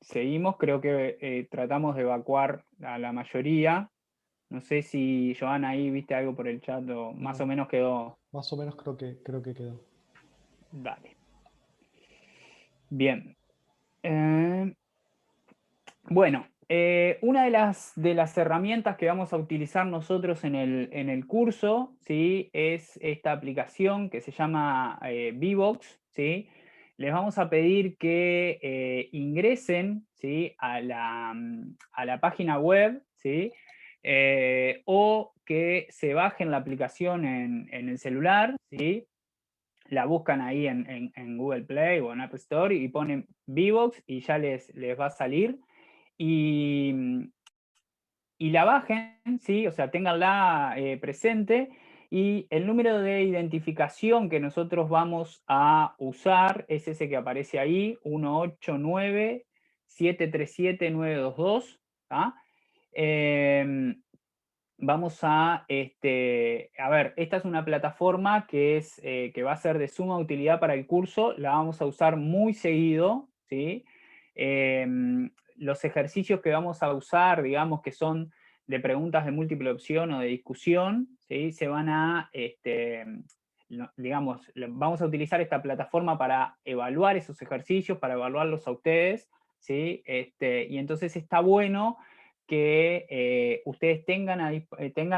Seguimos, creo que tratamos de evacuar a la mayoría. No sé si, Joana, ahí viste algo por el chat o más o No, menos quedó. más o menos creo que quedó. Dale. Bien. Eh, bueno, una de las herramientas que vamos a utilizar nosotros en el curso, ¿sí? Es esta aplicación que se llama Vbox, ¿sí? Les vamos a pedir que ingresen, ¿sí? A la página web, ¿sí? O que se bajen la aplicación en el celular, ¿sí? La buscan ahí en Google Play o en App Store y ponen Vbox y ya les va a salir. Y, y la bajen, ¿sí? O sea, ténganla presente. Y el número de identificación que nosotros vamos a usar es ese que aparece ahí, 189-737-922. ¿Ah? Vamos a ver, esta es una plataforma que va a ser de suma utilidad para el curso, la vamos a usar muy seguido, ¿sí? Los ejercicios que vamos a usar, digamos que son de preguntas de múltiple opción o de discusión, ¿sí? Se van a, digamos, vamos a utilizar esta plataforma para evaluar esos ejercicios, para evaluarlos a ustedes, ¿sí? Y entonces está bueno que ustedes tengan a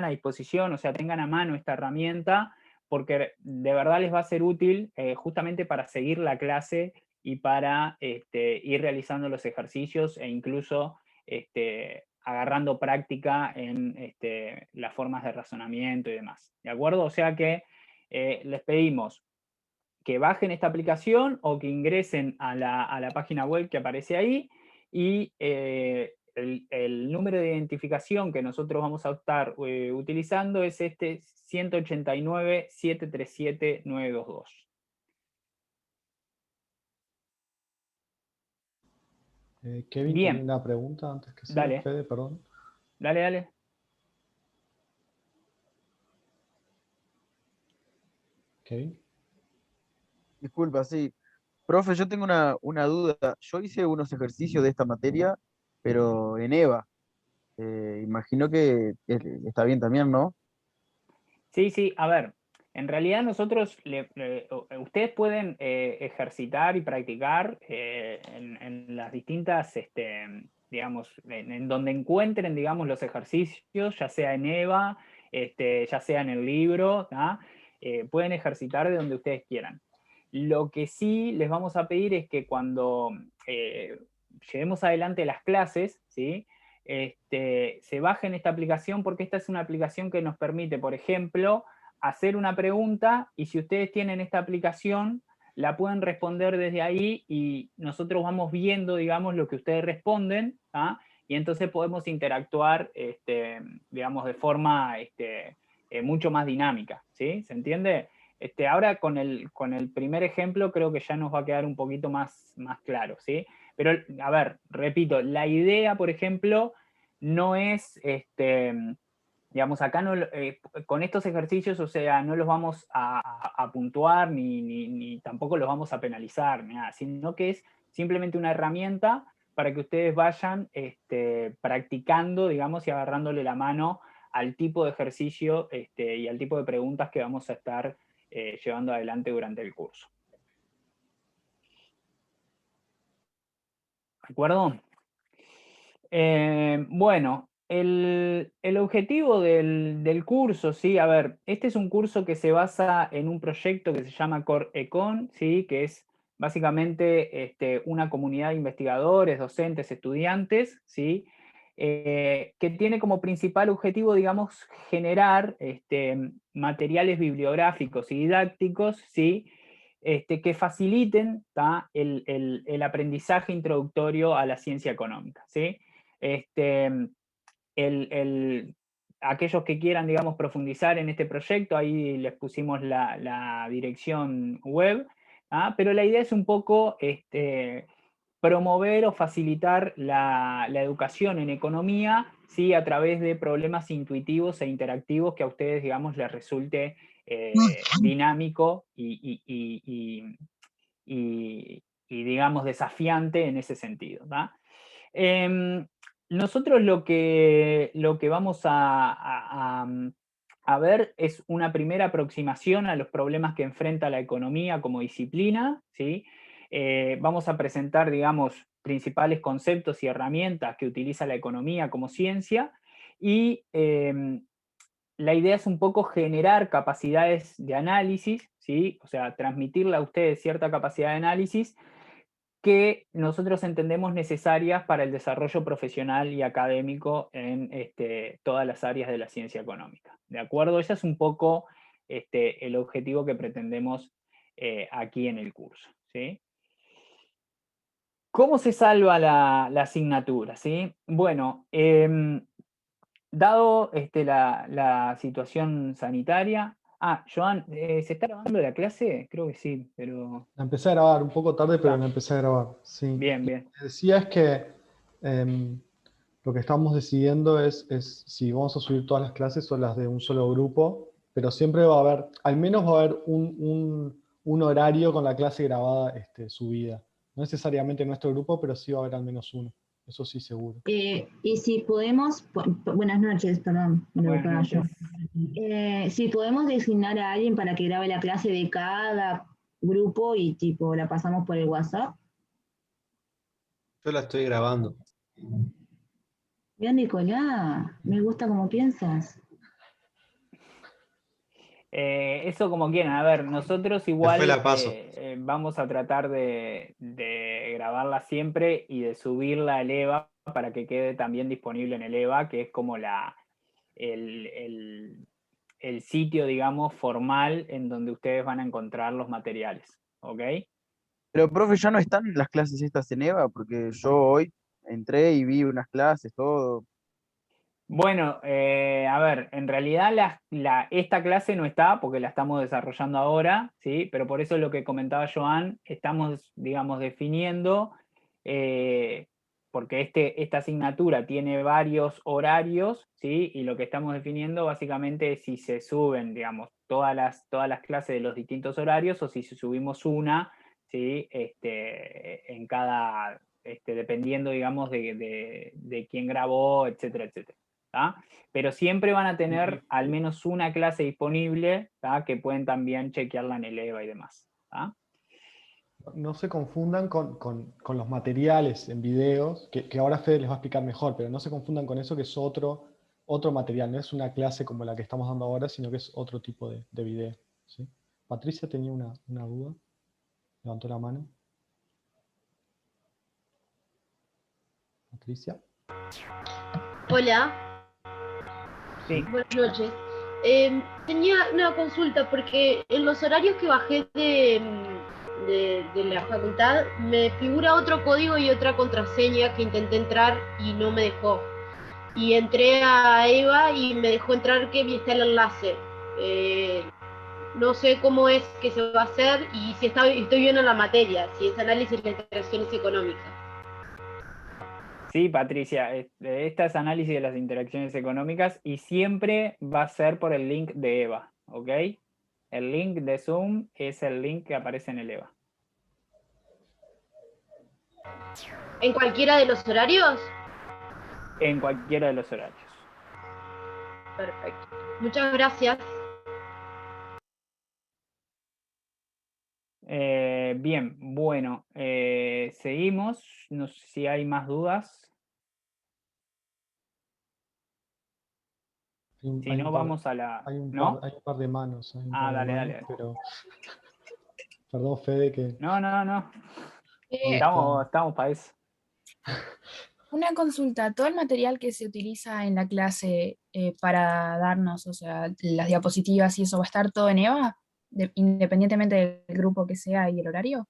disposición, o sea, tengan a mano esta herramienta, porque de verdad les va a ser útil justamente para seguir la clase y para ir realizando los ejercicios e incluso agarrando práctica en las formas de razonamiento y demás. ¿De acuerdo? O sea que les pedimos que bajen esta aplicación o que ingresen a la página web que aparece ahí y el número de identificación que nosotros vamos a estar utilizando es este 189-737-922. Kevin tenía Bien, una pregunta antes que siga. dale, Fede, perdón. dale, dale. Kevin. Disculpa, sí. Profe, yo tengo una duda. Yo hice unos ejercicios de esta materia, pero en EVA. Imagino que está bien también, ¿no? Sí, sí, a ver, en realidad nosotros, ustedes pueden ejercitar y practicar en las distintas, digamos, en donde encuentren, digamos, los ejercicios, ya sea en EVA, ya sea en el libro, ¿tá? Pueden ejercitar de donde ustedes quieran. Lo que sí les vamos a pedir es que cuando llevemos adelante las clases, ¿sí? Se bajen esta aplicación porque esta es una aplicación que nos permite, por ejemplo, hacer una pregunta y si ustedes tienen esta aplicación, la pueden responder desde ahí y nosotros vamos viendo, digamos, lo que ustedes responden, ¿ah? Y entonces podemos interactuar, digamos, de forma mucho más dinámica, ¿sí? ¿Se entiende? Ahora con el primer ejemplo creo que ya nos va a quedar un poquito más claro, ¿sí? Pero, a ver, repito, la idea, por ejemplo, no es, digamos, acá no, con estos ejercicios, o sea, no los vamos a puntuar ni tampoco los vamos a penalizar, ni nada, sino que es simplemente una herramienta para que ustedes vayan practicando, digamos, y agarrándole la mano al tipo de ejercicio y al tipo de preguntas que vamos a estar llevando adelante durante el curso. ¿De acuerdo? Bueno, el objetivo del curso, ¿sí? A ver, este es un curso que se basa en un proyecto que se llama Core Econ, ¿sí? Que es básicamente una comunidad de investigadores, docentes, estudiantes, ¿sí? Que tiene como principal objetivo, digamos, generar materiales bibliográficos y didácticos, ¿sí? Que faciliten el aprendizaje introductorio a la ciencia económica, ¿sí? Este, el, el, aquellos que quieran, digamos, profundizar en este proyecto, ahí les pusimos la dirección web, ¿ah? Pero la idea es un poco promover o facilitar la educación en economía, ¿sí? A través de problemas intuitivos e interactivos que a ustedes, digamos, les resulte dinámico y digamos, desafiante en ese sentido, ¿tá? Nosotros lo que vamos a ver es una primera aproximación a los problemas que enfrenta la economía como disciplina, ¿sí? Vamos a presentar, digamos, principales conceptos y herramientas que utiliza la economía como ciencia, y la idea es un poco generar capacidades de análisis, ¿sí? O sea, transmitirle a ustedes cierta capacidad de análisis que nosotros entendemos necesarias para el desarrollo profesional y académico en todas las áreas de la ciencia económica. ¿De acuerdo? Ese es un poco el objetivo que pretendemos aquí en el curso, ¿sí? ¿Cómo se salva la asignatura? ¿Sí? Bueno, dado la situación sanitaria... Joan, ¿se está grabando la clase? Creo que sí, pero... La empecé a grabar un poco tarde, pero la empecé a grabar, sí. Bien, bien. Lo que decía es que lo que estamos decidiendo es si vamos a subir todas las clases o las de un solo grupo, pero siempre va a haber, al menos va a haber un horario con la clase grabada subida. No necesariamente nuestro grupo, pero sí va a haber al menos uno. Eso sí, seguro. Y si podemos, buenas noches, perdón, me lo Buenas yo. noches. Si podemos designar a alguien para que grabe la clase de cada grupo y tipo la pasamos por el WhatsApp. Yo la estoy grabando. Bien, Nicolás, me gusta cómo piensas. Eso como quieran. A ver, nosotros igual Después la paso. vamos a tratar de grabarla siempre y de subirla al EVA para que quede también disponible en el EVA, que es como el sitio, digamos, formal en donde ustedes van a encontrar los materiales. ¿Ok? Pero, profe, ya no están las clases estas en EVA, porque yo hoy entré y vi unas clases, todo. Bueno, a ver, en realidad esta clase no está porque la estamos desarrollando ahora, ¿sí? Pero por eso es lo que comentaba Joan, estamos, digamos, definiendo, porque esta asignatura tiene varios horarios, ¿sí? Y lo que estamos definiendo básicamente es si se suben, digamos, todas las clases de los distintos horarios o si subimos una, ¿sí? En cada, dependiendo, digamos, de quién grabó, etcétera, etcétera. ¿tá? Pero siempre van a tener al menos una clase disponible, ¿tá? Que pueden también chequearla en el EVA y demás. ¿tá? No se confundan con los materiales en videos, que ahora Fede les va a explicar mejor, pero no se confundan con eso, que es otro material, no es una clase como la que estamos dando ahora, sino que es otro tipo de video. ¿sí? Patricia tenía una duda, levantó la mano. Patricia. Hola. Sí. Buenas noches. Tenía una consulta porque en los horarios que bajé de la facultad me figura otro código y otra contraseña que intenté entrar y no me dejó. Y entré a EVA y me dejó entrar que está el enlace. No sé cómo es que se va a hacer y si estoy bien en la materia, si es análisis de interacciones económicas. Sí, Patricia, esta es análisis de las interacciones económicas y siempre va a ser por el link de EVA, ¿ok? El link de Zoom es el link que aparece en el EVA. ¿En cualquiera de los horarios? En cualquiera de los horarios. Perfecto. Muchas gracias. Bien, bueno, seguimos. No sé si hay más dudas. Si no, vamos a la... Hay un ¿No? par de manos. Dale. Pero... Perdón, Fede, que... No. Eh, Estamos para eso. Una consulta, todo el material que se utiliza en la clase para darnos, o sea, las diapositivas y eso, ¿va a estar todo en EVA? Independientemente del grupo que sea y el horario.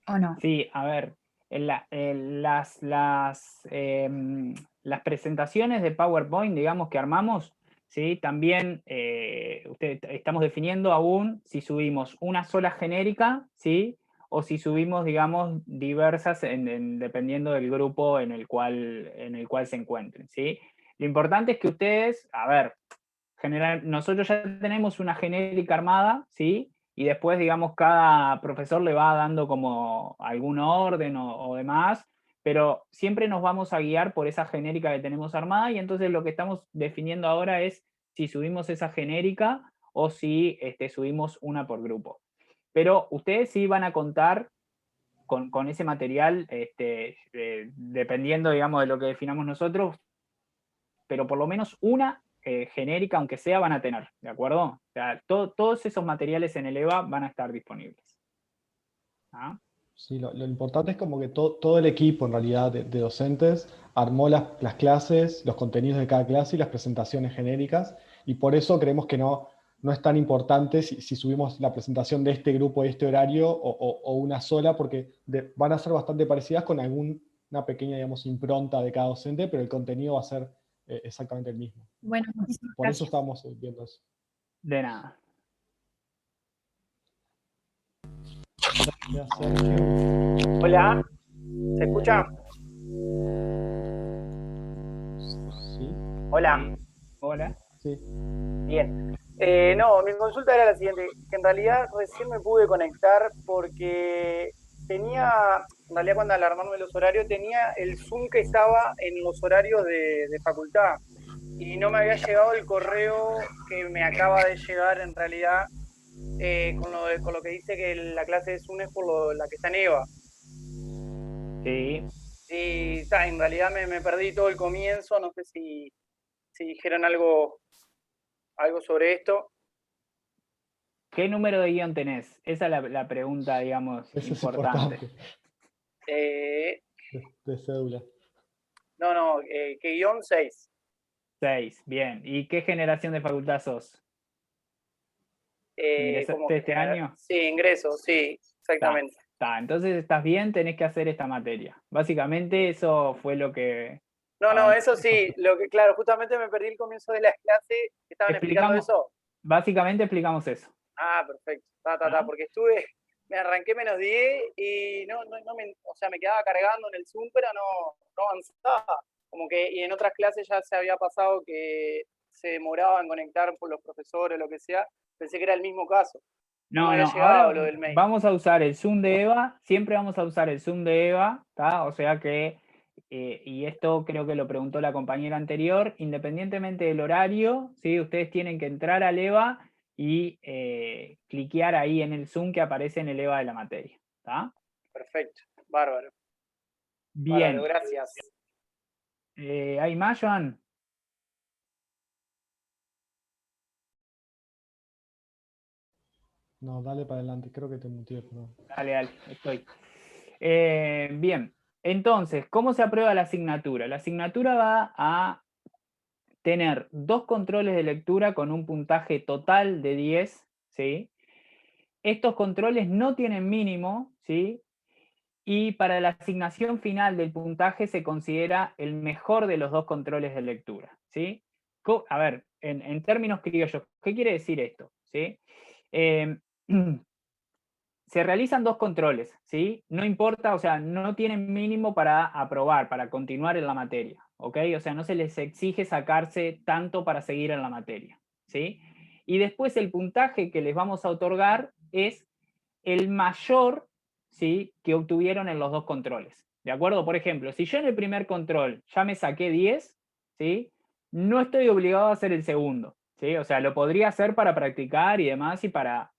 ¿O no? Sí, a ver, las presentaciones de PowerPoint, digamos, que armamos, ¿sí? También estamos definiendo aún si subimos una sola genérica, ¿sí? O si subimos, digamos, diversas dependiendo del grupo en el cual se encuentren, ¿sí? Lo importante es que ustedes, a ver, nosotros ya tenemos una genérica armada, ¿sí? y después, digamos, cada profesor le va dando como algún orden o demás, pero siempre nos vamos a guiar por esa genérica que tenemos armada, y entonces lo que estamos definiendo ahora es si subimos esa genérica o si subimos una por grupo. Pero ustedes sí van a contar con ese material, dependiendo, digamos, de lo que definamos nosotros, pero por lo menos una genérica, aunque sea, van a tener, ¿de acuerdo? O sea, todos esos materiales en el EVA van a estar disponibles. ¿Ah? Sí, lo importante es como que todo el equipo, en realidad, de docentes armó las clases, los contenidos de cada clase y las presentaciones genéricas, y por eso creemos que no es tan importante si subimos la presentación de este grupo y este horario o una sola, porque van a ser bastante parecidas con una pequeña, digamos, impronta de cada docente, pero el contenido va a ser exactamente el mismo. Bueno, muchísimas Por eso gracias. estamos viendo eso. De nada. Gracias, Sergio. Hola, ¿se escucha? Sí, Hola, Hola. sí. bien. No, mi consulta era la siguiente, que en realidad recién me pude conectar porque tenía, en realidad cuando al armarme los horarios, tenía el Zoom que estaba en los horarios de facultad y no me había llegado el correo que me acaba de llegar en realidad con lo que dice que la clase de Zoom es por la que está en EVA. Sí. Y en realidad me perdí todo el comienzo, no sé si dijeron algo sobre esto. ¿Qué número de guión tenés? Esa es la pregunta, digamos, Eso es importante. importante. Eh, De cédula. no, que guión 6. 6, bien. ¿Y qué generación de facultad sos? ¿Ingresaste este año? Sí, ingreso, sí, exactamente. Entonces estás bien, tenés que hacer esta materia. Básicamente eso fue lo que... No, eso sí, claro, justamente me perdí el comienzo de la clase, estaban explicando eso. Básicamente explicamos eso. Ah, perfecto, porque me arranqué -10 y o sea, me quedaba cargando en el Zoom, pero no avanzaba. Como que, y en otras clases ya se había pasado que se demoraba en conectar por los profesores, lo que sea, pensé que era el mismo caso. No me había llegado ahora lo del mail. vamos a usar el Zoom de EVA, siempre vamos a usar el Zoom de EVA, ¿tá? O sea que, y esto creo que lo preguntó la compañera anterior, independientemente del horario, ¿sí? Ustedes tienen que entrar al EVA y cliquear ahí en el Zoom que aparece en el EVA de la materia, ¿tá? Perfecto, bárbaro. Bien. Bárbaro, gracias. ¿Hay más, Joan? No, dale para adelante, creo que te muteé. No. Dale, estoy. Bien, entonces, ¿cómo se aprueba la asignatura? La asignatura va a tener 2 controles de lectura con un puntaje total de 10, ¿sí? Estos controles no tienen mínimo, ¿sí? Y para la asignación final del puntaje se considera el mejor de los 2 controles de lectura, ¿sí? A ver, en términos criollos, ¿qué quiere decir esto? ¿Sí? Se realizan 2 controles, ¿sí? No importa, o sea, no tienen mínimo para aprobar, para continuar en la materia, ¿ok? O sea, no se les exige sacarse tanto para seguir en la materia, ¿sí? Y después el puntaje que les vamos a otorgar es el mayor, ¿sí? Que obtuvieron en los 2 controles, ¿de acuerdo? Por ejemplo, si yo en el primer control ya me saqué 10, ¿sí? No estoy obligado a hacer el segundo, ¿sí? O sea, lo podría hacer para practicar y demás y para...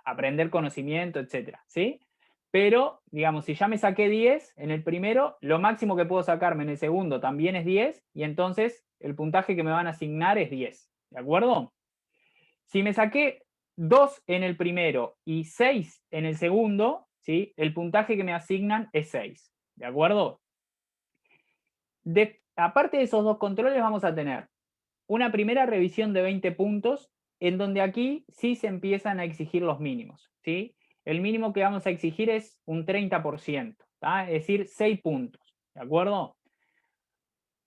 aprender conocimiento, etcétera, ¿sí? Pero, digamos, si ya me saqué 10 en el primero, lo máximo que puedo sacarme en el segundo también es 10, y entonces el puntaje que me van a asignar es 10, ¿de acuerdo? Si me saqué 2 en el primero y 6 en el segundo, ¿sí? El puntaje que me asignan es 6, ¿de acuerdo? Aparte de esos 2 controles vamos a tener una primera revisión de 20 puntos, en donde aquí sí se empiezan a exigir los mínimos, ¿sí? El mínimo que vamos a exigir es un 30%, ¿tá? Es decir, 6 puntos, ¿de acuerdo?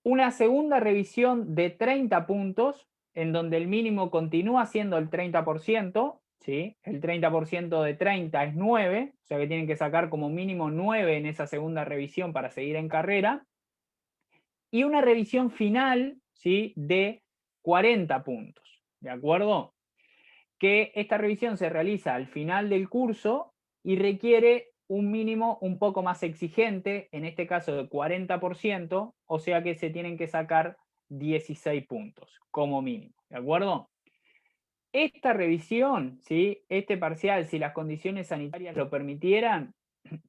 Una segunda revisión de 30 puntos, en donde el mínimo continúa siendo el 30%, ¿sí? El 30% de 30 es 9, o sea que tienen que sacar como mínimo 9 en esa segunda revisión para seguir en carrera. Y una revisión final, ¿sí? De 40 puntos, ¿de acuerdo? que esta revisión se realiza al final del curso y requiere un mínimo un poco más exigente, en este caso de 40%, o sea que se tienen que sacar 16 puntos como mínimo, ¿de acuerdo? Esta revisión, ¿sí? Este parcial, si las condiciones sanitarias lo permitieran,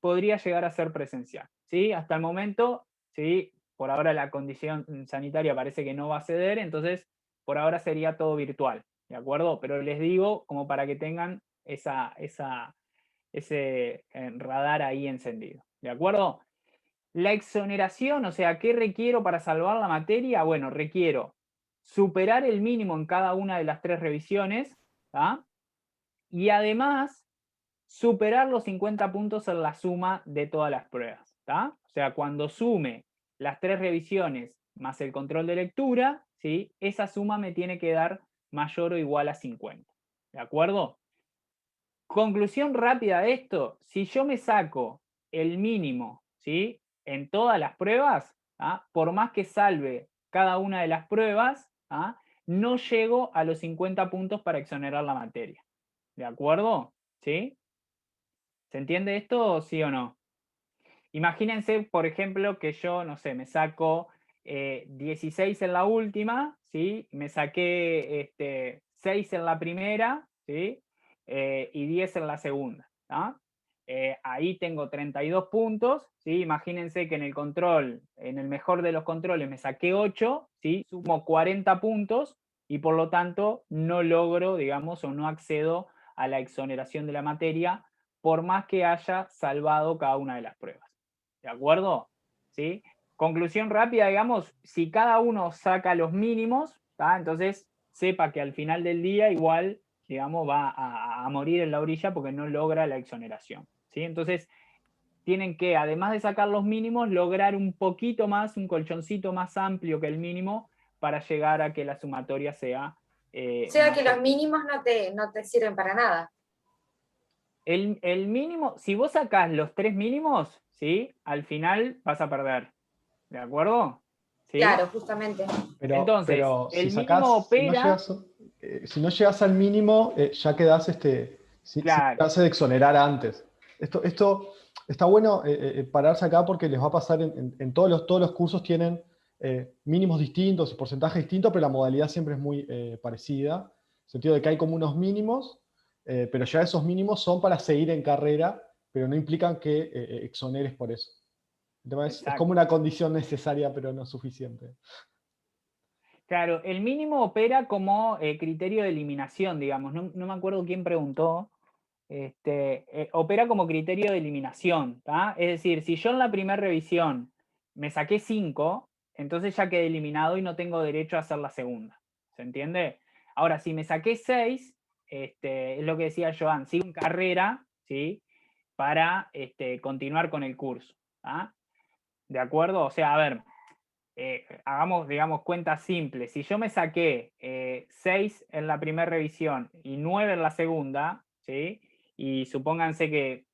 podría llegar a ser presencial, ¿sí? Hasta el momento, ¿sí? Por ahora la condición sanitaria parece que no va a ceder, entonces por ahora sería todo virtual, ¿de acuerdo? Pero les digo como para que tengan ese radar ahí encendido, ¿de acuerdo? La exoneración, o sea, ¿qué requiero para salvar la materia? Bueno, requiero superar el mínimo en cada una de las 3 revisiones, ¿tá? Y además superar los 50 puntos en la suma de todas las pruebas, ¿tá? O sea, cuando sume las 3 revisiones más el control de lectura, ¿sí? Esa suma me tiene que dar mayor o igual a 50, ¿de acuerdo? Conclusión rápida de esto, si yo me saco el mínimo, ¿sí? En todas las pruebas, ¿ah? Por más que salve cada una de las pruebas, ¿ah? No llego a los 50 puntos para exonerar la materia. ¿De acuerdo? ¿Sí? ¿Se entiende esto, sí o no? Imagínense, por ejemplo, que yo, no sé, me saco 16 en la última, ¿sí? Me saqué 6 en la primera, ¿sí? Y 10 en la segunda, ¿tá? Ahí tengo 32 puntos, ¿sí? Imagínense que en el control, en el mejor de los controles me saqué 8, ¿sí? Sumo 40 puntos y por lo tanto no logro, digamos, o no accedo a la exoneración de la materia por más que haya salvado cada una de las pruebas. ¿De acuerdo? ¿Sí? Conclusión rápida, digamos, si cada uno saca los mínimos, ¿tá? Entonces sepa que al final del día igual, digamos, va a morir en la orilla porque no logra la exoneración, ¿sí? Entonces tienen que, además de sacar los mínimos, lograr un poquito más, un colchoncito más amplio que el mínimo para llegar a que la sumatoria sea... O sea que los mínimos no te sirven para nada. El mínimo, si vos sacás los 3 mínimos, ¿sí? Al final vas a perder. ¿De acuerdo? ¿Sí? Claro, justamente. Entonces, pero el si mínimo opera... si no llegas al mínimo, ya quedás sin Claro. chance de exonerar antes. Esto está bueno pararse acá porque les va a pasar en todos los cursos tienen mínimos distintos y porcentajes distintos, pero la modalidad siempre es muy parecida. En el sentido de que hay como unos mínimos, pero ya esos mínimos son para seguir en carrera, pero no implican que exoneres por eso. Es como una condición necesaria, pero no suficiente. Claro, el mínimo opera como criterio de eliminación, digamos. No me acuerdo quién preguntó. Opera como criterio de eliminación, ¿tá? Es decir, si yo en la primera revisión me saqué 5, entonces ya quedé eliminado y no tengo derecho a hacer la segunda. ¿Se entiende? Ahora, si me saqué 6, es lo que decía Joan, sigo en carrera, ¿sí? Para continuar con el curso. ¿Tá? ¿De acuerdo? O sea, a ver, hagamos, digamos, cuentas simples. Si yo me saqué 6 en la primera revisión y 9 en la segunda, ¿sí? Y supónganse que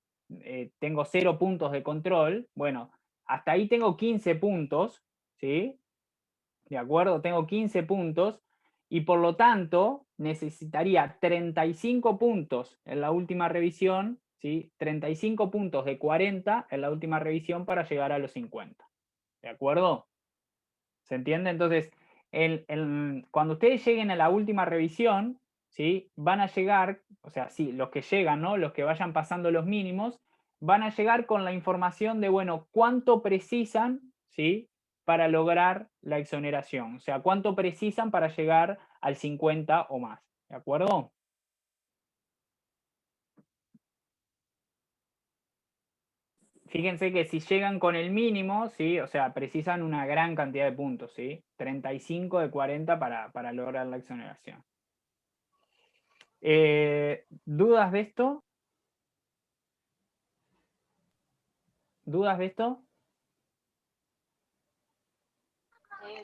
tengo 0 puntos de control, bueno, hasta ahí tengo 15 puntos, ¿sí? ¿De acuerdo? Tengo 15 puntos y por lo tanto necesitaría 35 puntos en la última revisión, ¿sí? 35 puntos de 40 en la última revisión para llegar a los 50. ¿De acuerdo? ¿Se entiende? Entonces, cuando ustedes lleguen a la última revisión, ¿sí? Van a llegar, o sea, sí, los que llegan, ¿no? Los que vayan pasando los mínimos, van a llegar con la información de, bueno, cuánto precisan, ¿sí? Para lograr la exoneración. O sea, cuánto precisan para llegar al 50 o más. ¿De acuerdo? Fíjense que si llegan con el mínimo, ¿sí? O sea, precisan una gran cantidad de puntos, ¿sí? 35 de 40 para lograr la exoneración. ¿Dudas de esto? ¿Dudas de esto?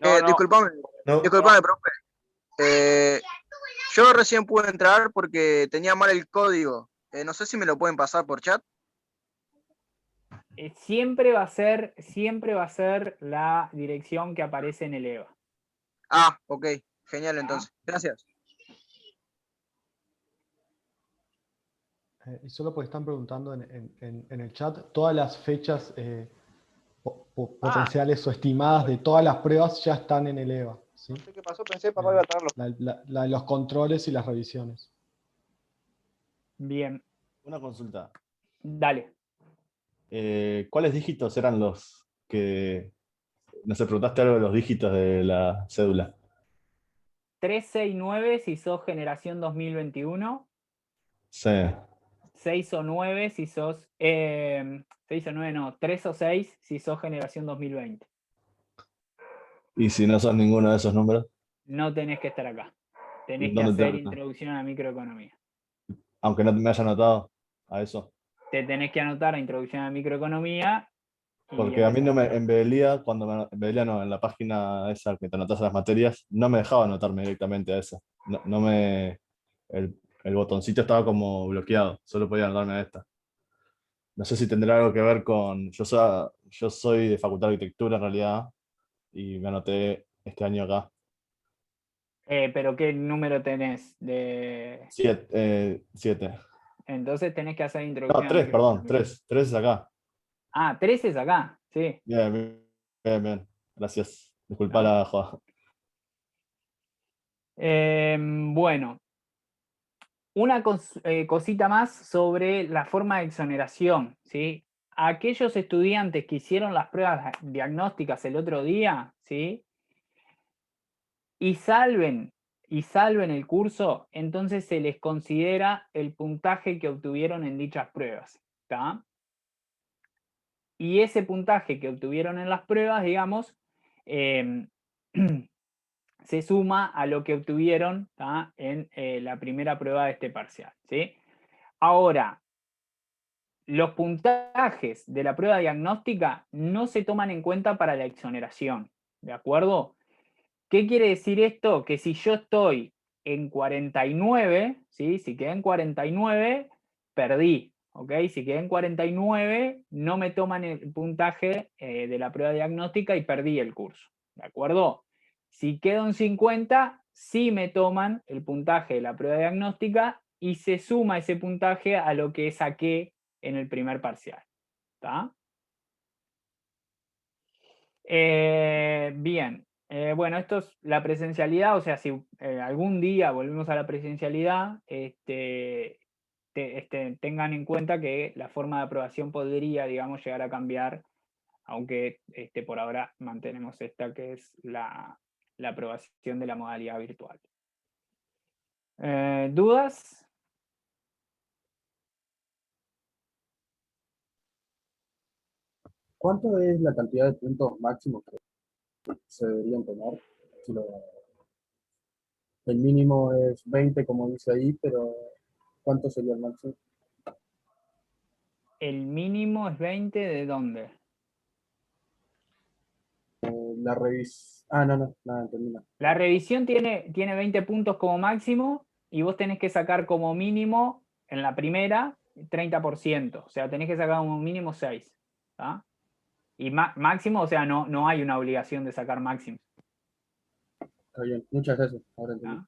No. Disculpame, profe. Yo recién pude entrar porque tenía mal el código. No sé si me lo pueden pasar por chat. Siempre va a ser la dirección que aparece en el EVA. Ah, ok. Genial entonces. Gracias. Y solo porque están preguntando en el chat, todas las fechas potenciales o estimadas de todas las pruebas ya están en el EVA, ¿sí? No sé qué pasó, pensé que papá iba a traerlo. Los controles y las revisiones. Bien, Una consulta. dale. ¿Cuáles dígitos eran los que... No sé, preguntaste algo de los dígitos de la cédula? 369 si sos generación 2021. Sí. 6 o 9 si sos... 6 o 9 no, 3 o 6 si sos generación 2020. ¿Y si no son ninguno de esos números? No tenés que estar acá. Tenés que ¿Dónde hacer tengo que estar? introducción a la microeconomía. Aunque no me haya anotado a eso. Te tenés que anotar a introducción a la microeconomía. Porque a mí no me, en Bedelía, en Bedelía no, en la página esa que te anotas a las materias, no me dejaba anotarme directamente a esa. No me, el botoncito estaba como bloqueado, solo podía anotarme a esta. No sé si tendrá algo que ver con... Yo soy de Facultad de Arquitectura en realidad, y me anoté este año acá. Pero ¿qué número tenés? 7. Entonces tenés que hacer introducción No, a la 3, perdón, microeconomía. 3. 3 es acá. Ah, 3 es acá, sí. Bien, bien, bien, bien. Gracias. Disculpa Ah. la joda. Bueno, una cosita más sobre la forma de exoneración, ¿sí? Aquellos estudiantes que hicieron las pruebas diagnósticas el otro día, ¿sí? Y salven el curso, entonces se les considera el puntaje que obtuvieron en dichas pruebas, ¿está? Y ese puntaje que obtuvieron en las pruebas, digamos, se suma a lo que obtuvieron, ¿tá? En la primera prueba de este parcial, ¿sí? Ahora, los puntajes de la prueba diagnóstica no se toman en cuenta para la exoneración, ¿de acuerdo? ¿Qué quiere decir esto? Que si yo estoy en 49, ¿sí? Si quedé en 49, perdí, ¿ok? Si quedé en 49, no me toman el puntaje de la prueba diagnóstica y perdí el curso, ¿de acuerdo? Si quedo en 50, sí me toman el puntaje de la prueba diagnóstica y se suma ese puntaje a lo que saqué en el primer parcial, ¿está? Bien, bueno, esto es la presencialidad, o sea, si algún día volvemos a la presencialidad, tengan en cuenta que la forma de aprobación podría, digamos, llegar a cambiar, aunque por ahora mantenemos esta que es la aprobación de la modalidad virtual. ¿Dudas? ¿Cuánto es la cantidad de puntos máximos que se deberían tener? El mínimo es 20, como dice ahí, pero ¿cuánto sería el máximo? ¿El mínimo es 20 de dónde? La revisión. Ah, no, nada, termina. La revisión tiene 20 puntos como máximo y vos tenés que sacar como mínimo en la primera 30%. O sea, tenés que sacar como mínimo 6. ¿tá? Y máximo, o sea, no hay una obligación de sacar máximo. Está bien, muchas gracias. Ahora entendí.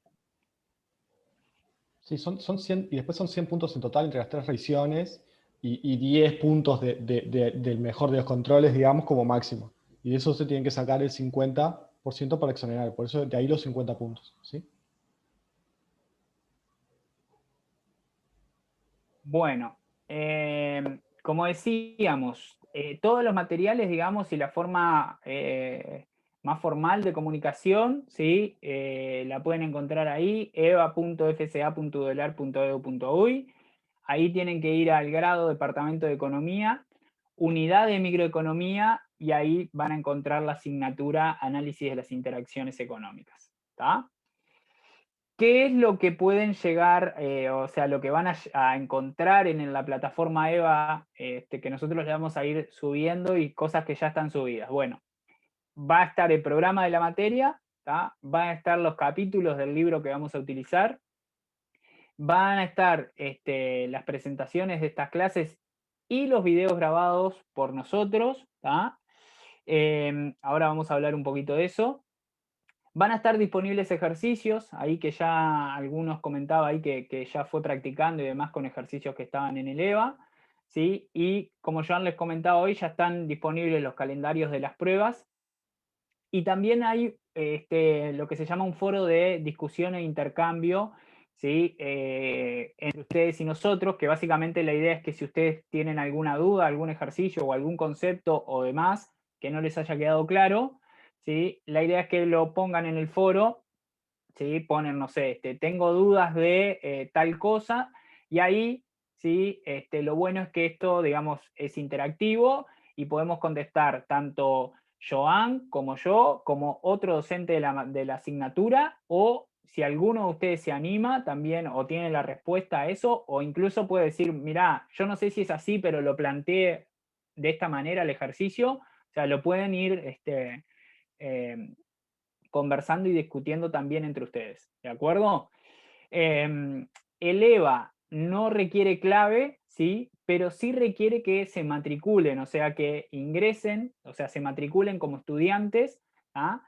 Sí, son 100, y después son 100 puntos en total entre las 3 revisiones y 10 puntos del mejor de los controles, digamos, como máximo. Y de eso se tienen que sacar el 50% para exonerar. Por eso de ahí los 50 puntos. ¿Sí? Bueno, como decíamos, todos los materiales, digamos, y la forma más formal de comunicación, ¿sí? La pueden encontrar ahí, eva.fca.udelar.edu.uy. Ahí tienen que ir al grado Departamento de Economía, Unidad de Microeconomía, y ahí van a encontrar la asignatura Análisis de las Interacciones Económicas. ¿Está? ¿Qué es lo que pueden llegar, o sea, lo que van a encontrar en la plataforma EVA, que nosotros le vamos a ir subiendo y cosas que ya están subidas? Bueno, va a estar el programa de la materia, ¿tá? Van a estar los capítulos del libro que vamos a utilizar, van a estar las presentaciones de estas clases y los videos grabados por nosotros, ¿tá? Ahora vamos a hablar un poquito de eso. Van a estar disponibles ejercicios, ahí que ya algunos comentaba ahí que ya fue practicando y demás con ejercicios que estaban en el EVA, ¿sí? Y como Joan les comentaba hoy, ya están disponibles los calendarios de las pruebas. Y también hay lo que se llama un foro de discusión e intercambio, ¿sí? Entre ustedes y nosotros, que básicamente la idea es que si ustedes tienen alguna duda, algún ejercicio o algún concepto o demás que no les haya quedado claro, ¿sí? La idea es que lo pongan en el foro, ¿sí? Ponen, no sé, tengo dudas de tal cosa, y ahí, ¿sí? Lo bueno es que esto, digamos, es interactivo y podemos contestar tanto Joan como yo, como otro docente de la asignatura, o si alguno de ustedes se anima también o tiene la respuesta a eso, o incluso puede decir, mirá, yo no sé si es así, pero lo planteé de esta manera el ejercicio, o sea, lo pueden ir conversando y discutiendo también entre ustedes, ¿de acuerdo? El EVA no requiere clave, ¿sí? Pero sí requiere que se matriculen, o sea, que ingresen, o sea, se matriculen como estudiantes, ¿ah?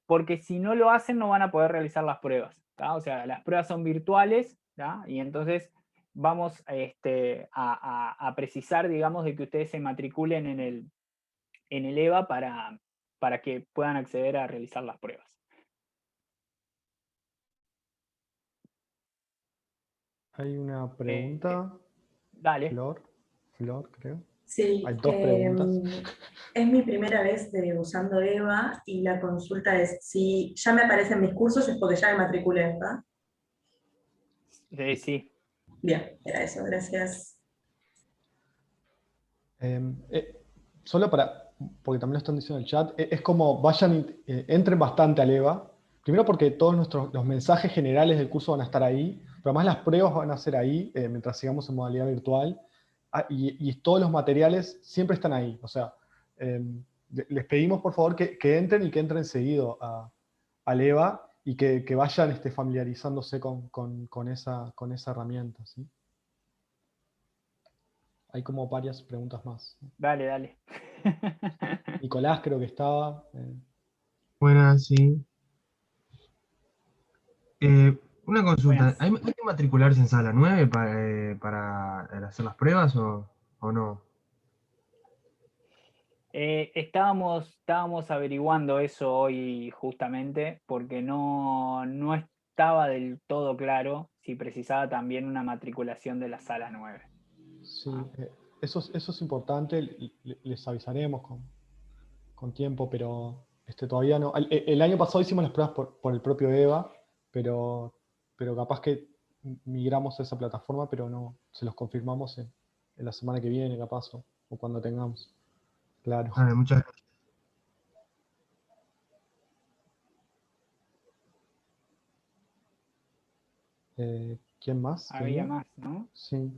Porque si no lo hacen no van a poder realizar las pruebas, ¿tá? O sea, las pruebas son virtuales, ¿tá? Y entonces vamos a precisar, digamos, de que ustedes se matriculen en el EVA para que puedan acceder a realizar las pruebas. Hay una pregunta. Dale. Flor, creo. Sí, Hay dos preguntas. es mi primera vez usando EVA y la consulta es, si ya me aparecen mis cursos es porque ya me matriculé, ¿verdad? Sí. Bien, era eso, gracias. Solo porque también lo están diciendo en el chat, es como entren bastante al EVA. Primero porque todos los mensajes generales del curso van a estar ahí, pero además las pruebas van a ser ahí mientras sigamos en modalidad virtual. Y todos los materiales siempre están ahí. O sea, les pedimos por favor que entren y que entren seguido al EVA y que vayan familiarizándose con esa herramienta, ¿sí? Hay como varias preguntas más. Dale. Nicolás creo que estaba. Buenas, sí. Una consulta, ¿hay que matricularse en sala 9 para hacer las pruebas o no? Estábamos averiguando eso hoy justamente porque no estaba del todo claro si precisaba también una matriculación de la sala 9. Sí, eso es importante, les avisaremos con tiempo, pero todavía no. El año pasado hicimos las pruebas por el propio EVA, pero capaz que migramos a esa plataforma, pero no, se los confirmamos en la semana que viene, capaz, o cuando tengamos. Claro. Muchas gracias. ¿Quién más? Había más, ¿no? Sí.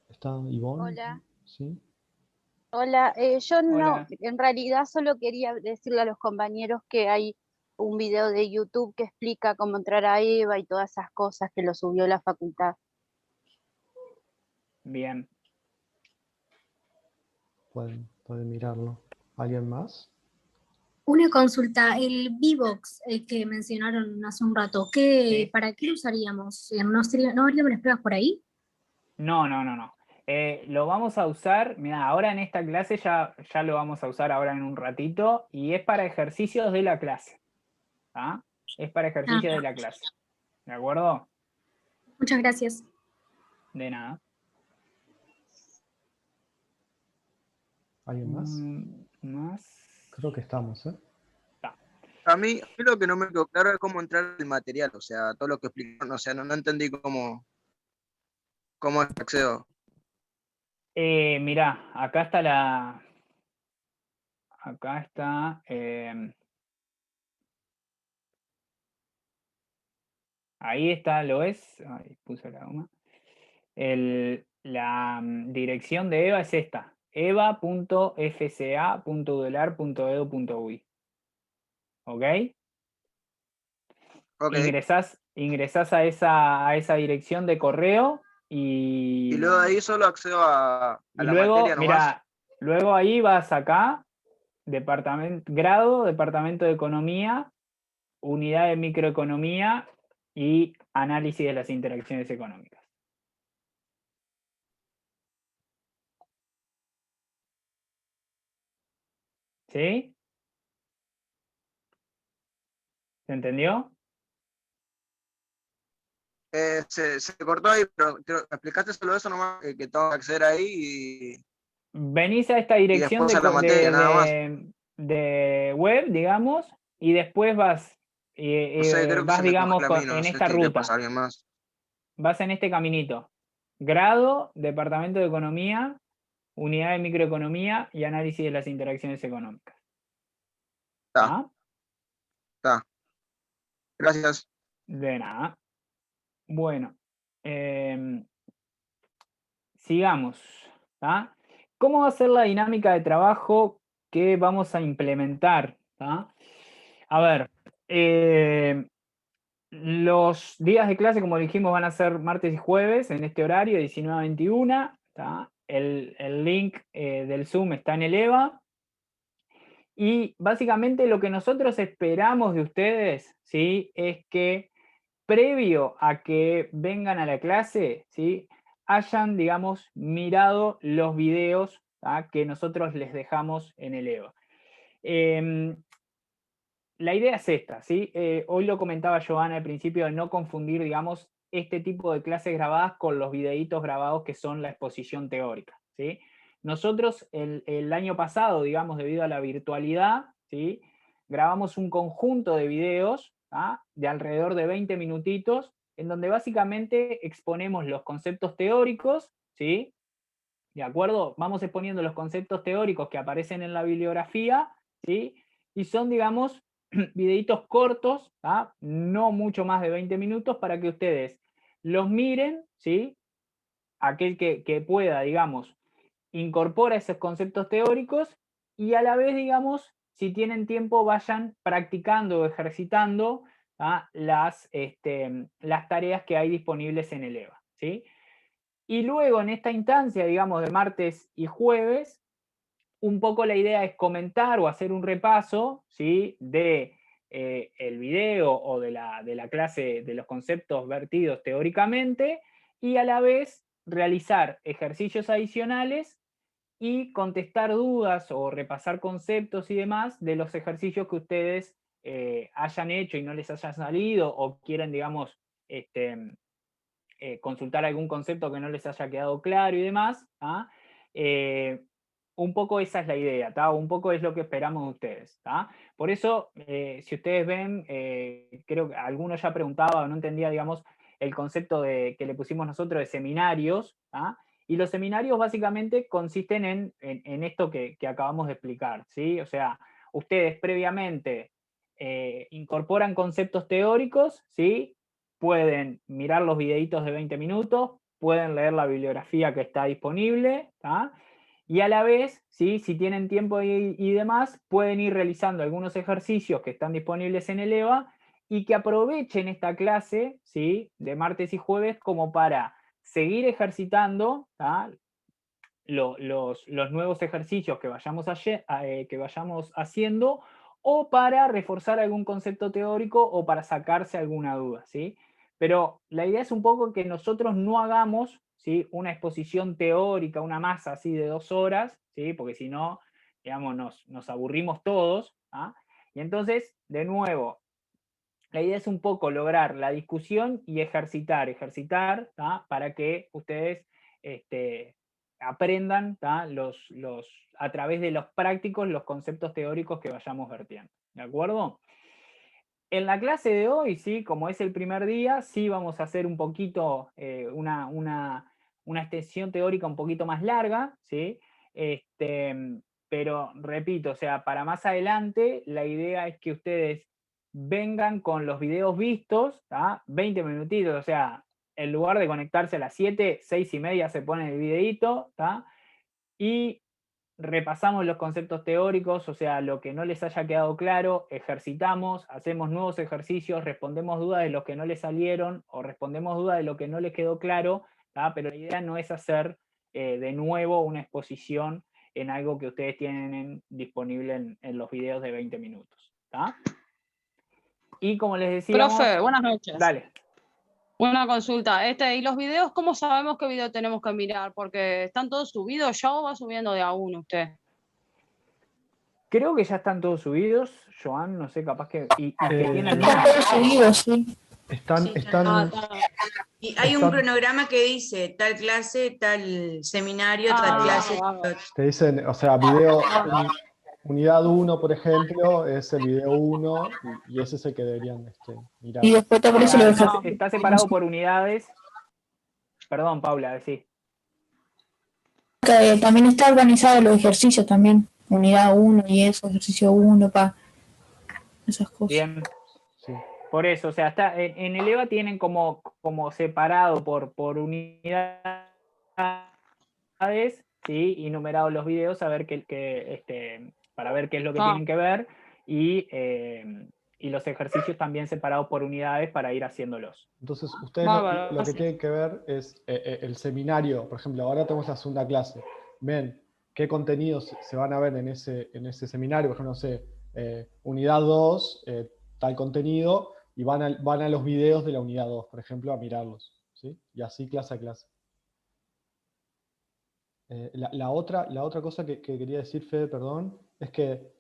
¿Está Ivonne? Hola. Sí. Hola, yo no, Hola. en realidad solo quería decirle a los compañeros que hay un video de YouTube que explica cómo entrar a EVA y todas esas cosas que lo subió la facultad. Bien. Pueden mirarlo. ¿Alguien más? Una consulta, el V-Box que mencionaron hace un rato, ¿para qué lo usaríamos? ¿No haríamos las pruebas por ahí? No. Lo vamos a usar, mira, ahora en esta clase ya lo vamos a usar ahora en un ratito, y es para ejercicios de la clase. ¿Ah? Es para ejercicios de la clase. ¿De acuerdo? Muchas gracias. De nada. ¿Alguien más? Más. Creo que estamos, ¿eh? A mí lo que no me quedó claro es cómo entrar al material, o sea, todo lo que explicaron, o sea, no entendí cómo accedo. Mirá, acá está ahí está, ¿lo es? Ahí puse la goma. La dirección de EVA es esta: eva.fca.udelar.edu.uy. ¿Ok? Ingresás a esa dirección de correo y luego de ahí solo accedo a la luego, materia nomás. mira, luego ahí vas acá, grado, departamento de economía, unidad de microeconomía y análisis de las interacciones económicas. ¿Sí? ¿Se entendió? Se cortó ahí, pero explicaste solo eso nomás, que tengo que acceder ahí Venís a esta y dirección después a la materia, nada más. de web, digamos, y después vas, No sé, creo que se me digamos, congela a mí, no en sé esta si le ruta. pasa a alguien más. Vas en este caminito. Grado, departamento de economía, unidad de microeconomía y análisis de las interacciones económicas. Está. Está. Gracias. De nada. Bueno, sigamos. ¿Tá? ¿Cómo va a ser la dinámica de trabajo que vamos a implementar? ¿Tá? A ver, los días de clase, como dijimos, van a ser martes y jueves en este horario, 19 a 21. ¿Tá? El link del Zoom está en el EVA. Y básicamente lo que nosotros esperamos de ustedes, ¿sí? Es que previo a que vengan a la clase, ¿sí? Hayan, digamos, mirado los videos, ¿tá? Que nosotros les dejamos en el EVA. La idea es esta, ¿sí? Hoy lo comentaba Joana al principio, de no confundir, digamos, este tipo de clases grabadas con los videitos grabados que son la exposición teórica, ¿sí? Nosotros el año pasado, digamos, debido a la virtualidad, ¿sí? Grabamos un conjunto de videos, ¿tá? De alrededor de 20 minutitos, en donde básicamente exponemos los conceptos teóricos, ¿sí? ¿De acuerdo? Vamos exponiendo los conceptos teóricos que aparecen en la bibliografía, ¿sí? Y son, digamos, videitos cortos, ¿tá? No mucho más de 20 minutos, para que ustedes los miren, ¿sí? Aquel que pueda, digamos, incorpora esos conceptos teóricos y a la vez, digamos, si tienen tiempo, vayan practicando o ejercitando, ¿tá? las tareas que hay disponibles en el EVA, ¿sí? Y luego en esta instancia, digamos, de martes y jueves, un poco la idea es comentar o hacer un repaso, ¿sí? De el video o de la clase, de los conceptos vertidos teóricamente, y a la vez realizar ejercicios adicionales y contestar dudas o repasar conceptos y demás de los ejercicios que ustedes hayan hecho y no les hayan salido, o quieren, digamos, consultar algún concepto que no les haya quedado claro y demás. ¿Ah? Un poco esa es la idea, ¿tá? Un poco es lo que esperamos de ustedes, ¿tá? Por eso, si ustedes ven, creo que algunos ya preguntaba o no entendía, digamos, el concepto que le pusimos nosotros de seminarios, ¿tá? Y los seminarios básicamente consisten en esto que acabamos de explicar, ¿sí? O sea, ustedes previamente incorporan conceptos teóricos, ¿sí? Pueden mirar los videitos de 20 minutos, pueden leer la bibliografía que está disponible, ¿tá? Y a la vez, ¿sí? Si tienen tiempo y demás, pueden ir realizando algunos ejercicios que están disponibles en el EVA y que aprovechen esta clase, ¿sí? De martes y jueves como para seguir ejercitando, ¿tá? los nuevos ejercicios que vayamos haciendo, o para reforzar algún concepto teórico o para sacarse alguna duda, ¿sí? Pero la idea es un poco que nosotros no hagamos, ¿sí? Una exposición teórica, una masa así de 2 horas, ¿sí? Porque si no, digamos, nos aburrimos todos, ¿ah? Y entonces, de nuevo, la idea es un poco lograr la discusión y ejercitar, ¿tá? Para que ustedes aprendan, ¿tá? A través de los prácticos los conceptos teóricos que vayamos vertiendo, ¿de acuerdo? En la clase de hoy, sí, como es el primer día, sí vamos a hacer un poquito, una extensión teórica un poquito más larga, ¿sí? Pero repito, o sea, para más adelante, la idea es que ustedes vengan con los videos vistos, ¿tá? 20 minutitos, o sea, en lugar de conectarse a las 7, 6 y media se pone el videíto, ¿tá? Y repasamos los conceptos teóricos, o sea, lo que no les haya quedado claro, ejercitamos, hacemos nuevos ejercicios, respondemos dudas de los que no les salieron, o respondemos dudas de lo que no les quedó claro, ¿tá? Pero la idea no es hacer de nuevo una exposición en algo que ustedes tienen disponible en los videos de 20 minutos. ¿Tá? Y como les decíamos... Profe, buenas noches. Dale. Una consulta. ¿Y los videos, cómo sabemos qué video tenemos que mirar? Porque están todos subidos ya o va subiendo de a uno usted. Creo que ya están todos subidos, Joan, no sé, capaz que... Y que tienen... Están todos subidos, sí. Están... Y hay un cronograma que dice tal clase, tal seminario, tal clase. Te dicen, o sea, video... Unidad 1, por ejemplo, es el video 1 y ese es el que deberían mirar. Y después te aparece lo de Está separado por unidades. Perdón, Paula, sí. También está organizado los ejercicios también. Unidad 1 y eso, ejercicio 1, esas cosas. Bien. Sí. Por eso, o sea, en el EVA tienen como separado por unidades, ¿sí? Y numerados los videos, a ver para ver qué es lo que tienen que ver, y los ejercicios también separados por unidades para ir haciéndolos. Entonces, ustedes lo que tienen que ver es el seminario. Por ejemplo, ahora tenemos la segunda clase. Ven qué contenidos se van a ver en ese seminario. Por ejemplo, no sé, unidad 2, tal contenido, y van a los videos de la unidad 2, por ejemplo, a mirarlos, ¿sí? Y así clase a clase. La otra cosa que quería decir, Fede, perdón, es que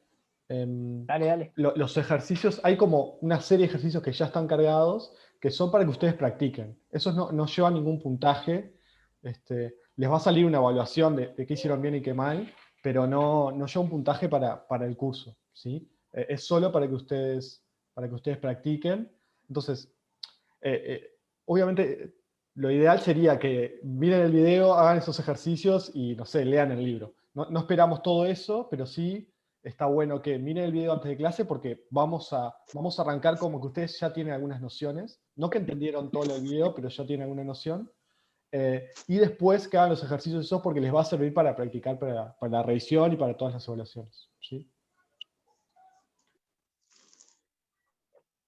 dale. Los ejercicios, hay como una serie de ejercicios que ya están cargados, que son para que ustedes practiquen. Esos no llevan ningún puntaje. Les va a salir una evaluación de qué hicieron bien y qué mal, pero no lleva un puntaje para el curso, ¿sí? Es solo para que ustedes practiquen. Entonces, obviamente, lo ideal sería que miren el video, hagan esos ejercicios y, no sé, lean el libro. No esperamos todo eso, pero sí está bueno que miren el video antes de clase porque vamos a arrancar como que ustedes ya tienen algunas nociones. No que entendieron todo el video, pero ya tienen alguna noción. Y después que hagan los ejercicios esos porque les va a servir para practicar para la revisión y para todas las evaluaciones, ¿sí?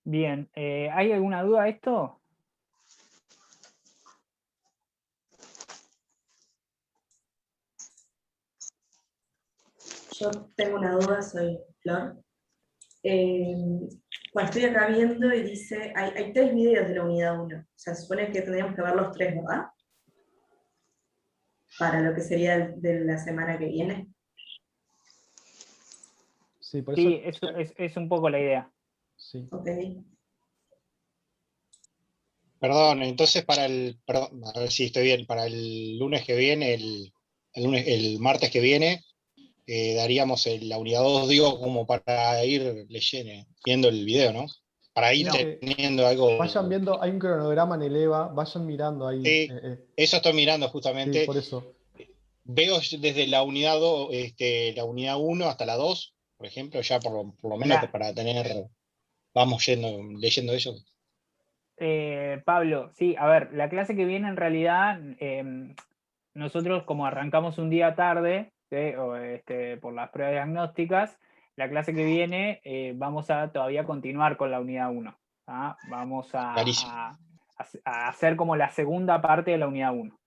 Bien, ¿hay alguna duda de esto? Yo tengo una duda, soy Flor. Cuando estoy acá viendo y dice, hay 3 videos de la unidad 1. O sea, se supone que tendríamos que ver los 3, ¿verdad? Para lo que sería de la semana que viene. Sí, por eso es un poco la idea. Sí. Okay. Perdón, entonces perdón, a ver si estoy bien, para el lunes que viene, el martes que viene, daríamos la unidad 2, digo, como para ir viendo el video, ¿no? Para ir teniendo algo... Vayan viendo, hay un cronograma en el EVA, vayan mirando ahí. Sí, eso estoy mirando justamente. Sí, por eso. Veo desde la unidad 2, la unidad 1 hasta la 2, por ejemplo, ya por lo menos para tener... Vamos leyendo eso. Pablo, sí, a ver, la clase que viene en realidad, nosotros como arrancamos un día tarde, ¿sí? Por las pruebas diagnósticas, la clase que viene vamos a todavía continuar con la unidad 1. ¿Ah? Vamos a hacer como la segunda parte de la unidad 1.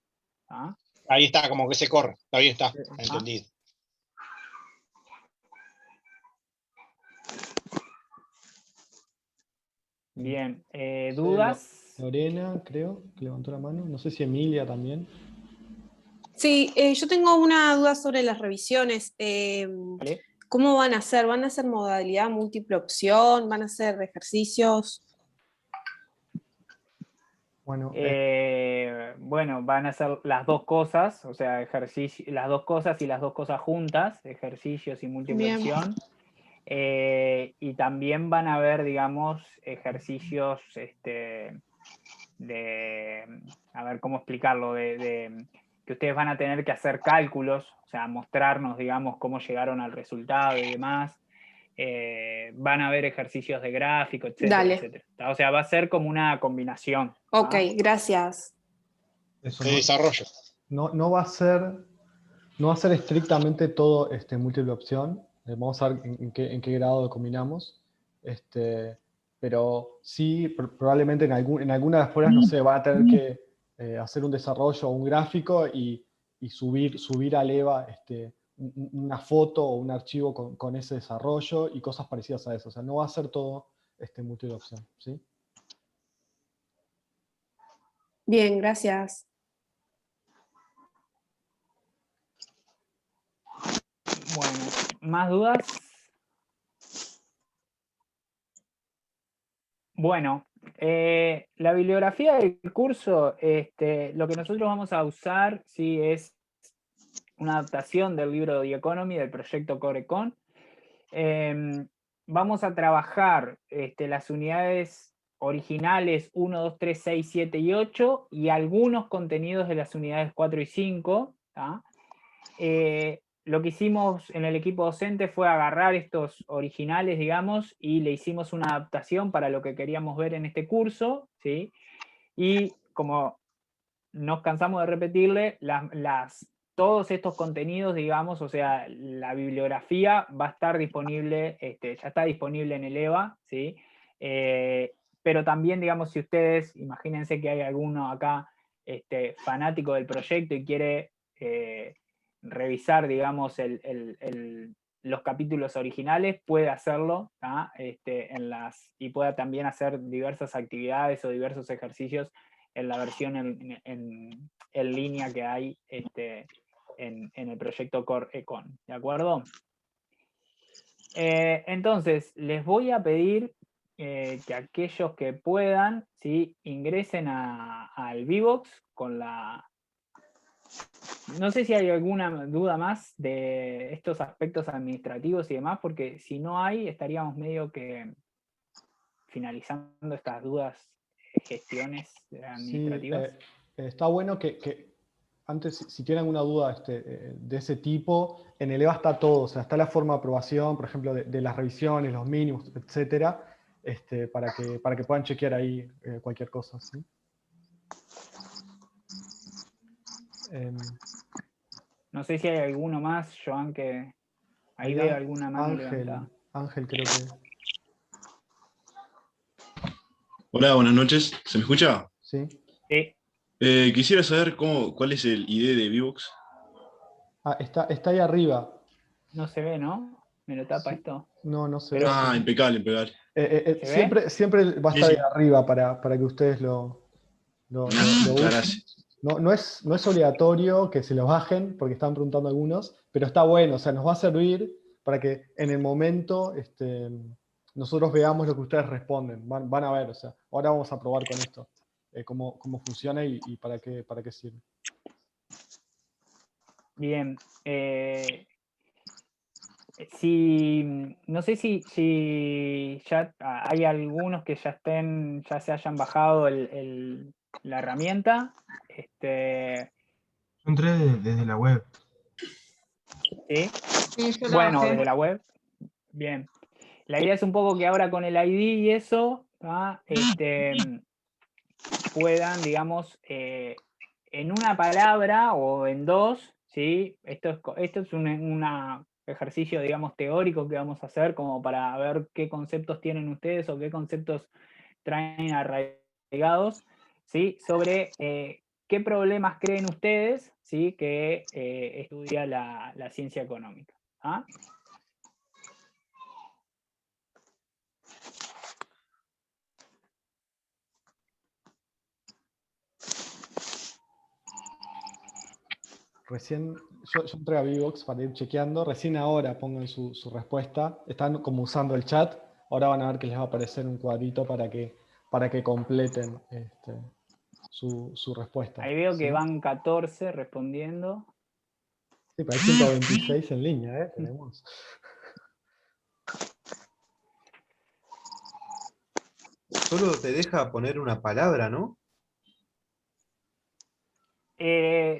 ¿Ah? Ahí está, como que se corre, ahí está, entendido. Bien, ¿dudas? Lorena, creo, que levantó la mano. No sé si Emilia también. Sí, yo tengo una duda sobre las revisiones. ¿Vale? ¿Cómo van a ser? ¿Van a ser modalidad múltiple opción? ¿Van a ser ejercicios? Bueno, van a ser las dos cosas, o sea, las dos cosas y las dos cosas juntas, ejercicios y múltiple opción. Y también van a haber, digamos, ejercicios a ver cómo explicarlo, que ustedes van a tener que hacer cálculos, o sea, mostrarnos, digamos, cómo llegaron al resultado y demás. Van a haber ejercicios de gráfico, etcétera, etcétera. O sea, va a ser como una combinación. Ok, gracias. Eso de desarrollo. No va a ser estrictamente todo múltiple opción. Vamos a ver en qué grado lo combinamos. Pero sí, probablemente en alguna de las pruebas, no sé, van a tener que hacer un desarrollo o un gráfico y subir al EVA una foto o un archivo con ese desarrollo y cosas parecidas a eso. O sea, no va a ser todo multidopción, ¿sí? Bien, gracias. Bueno, ¿más dudas? Bueno, la bibliografía del curso, lo que nosotros vamos a usar, sí, es una adaptación del libro The Economy del proyecto CoreCon. Vamos a trabajar las unidades originales 1, 2, 3, 6, 7 y 8 y algunos contenidos de las unidades 4 y 5. Lo que hicimos en el equipo docente fue agarrar estos originales, digamos, y le hicimos una adaptación para lo que queríamos ver en este curso, ¿sí? Y como nos cansamos de repetirle, todos estos contenidos, digamos, o sea, la bibliografía va a estar disponible, ya está disponible en el EVA, ¿sí? Pero también, digamos, si ustedes, imagínense que hay alguno acá fanático del proyecto y quiere revisar, digamos, los capítulos originales, puede hacerlo, y pueda también hacer diversas actividades o diversos ejercicios en la versión en línea que hay en el proyecto CoreCon, ¿de acuerdo? Entonces, les voy a pedir que aquellos que puedan, ¿sí?, ingresen al Vbox con la... No sé si hay alguna duda más de estos aspectos administrativos y demás, porque si no hay, estaríamos medio que finalizando estas dudas, gestiones administrativas. Sí, está bueno que antes, si tienen alguna duda de ese tipo, en el EVA está todo, o sea, está la forma de aprobación, por ejemplo, de las revisiones, los mínimos, etcétera, para que puedan chequear ahí cualquier cosa, ¿sí? No sé si hay alguno más, Joan, que ahí veo alguna mano levantada. Ángel, creo que... Hola, buenas noches. ¿Se me escucha? Sí. Sí. Quisiera saber cuál es el ID de Vbox. Ah, está ahí arriba. No se ve, ¿no? ¿Me lo tapa esto? No se ve. Ah, impecable, impecable. Siempre va a estar ahí arriba para que ustedes lo usen. Gracias. No es obligatorio que se lo bajen, porque están preguntando algunos, pero está bueno, o sea, nos va a servir para que en el momento nosotros veamos lo que ustedes responden. Van a ver, o sea, ahora vamos a probar con esto, cómo funciona y para qué sirve. Bien. No sé si ya hay algunos que ya se hayan bajado la herramienta. Yo entré desde la web. ¿Sí? Sí, yo la Bueno, bajé. desde la web. Bien. La idea es un poco que ahora con el ID y eso, puedan, digamos, en una palabra o en dos, ¿sí? Esto es un ejercicio, digamos, teórico que vamos a hacer como para ver qué conceptos tienen ustedes o qué conceptos traen arraigados, ¿sí? Sobre qué problemas creen ustedes, ¿sí?, que estudia la ciencia económica. ¿Ah? Recién, yo entré a Vbox para ir chequeando, recién ahora pongan su respuesta, están como usando el chat, ahora van a ver que les va a aparecer un cuadrito para que completen su respuesta. Ahí veo ¿sí? que van 14 respondiendo. Sí, pero hay 126 en línea, tenemos. Solo te deja poner una palabra, ¿no?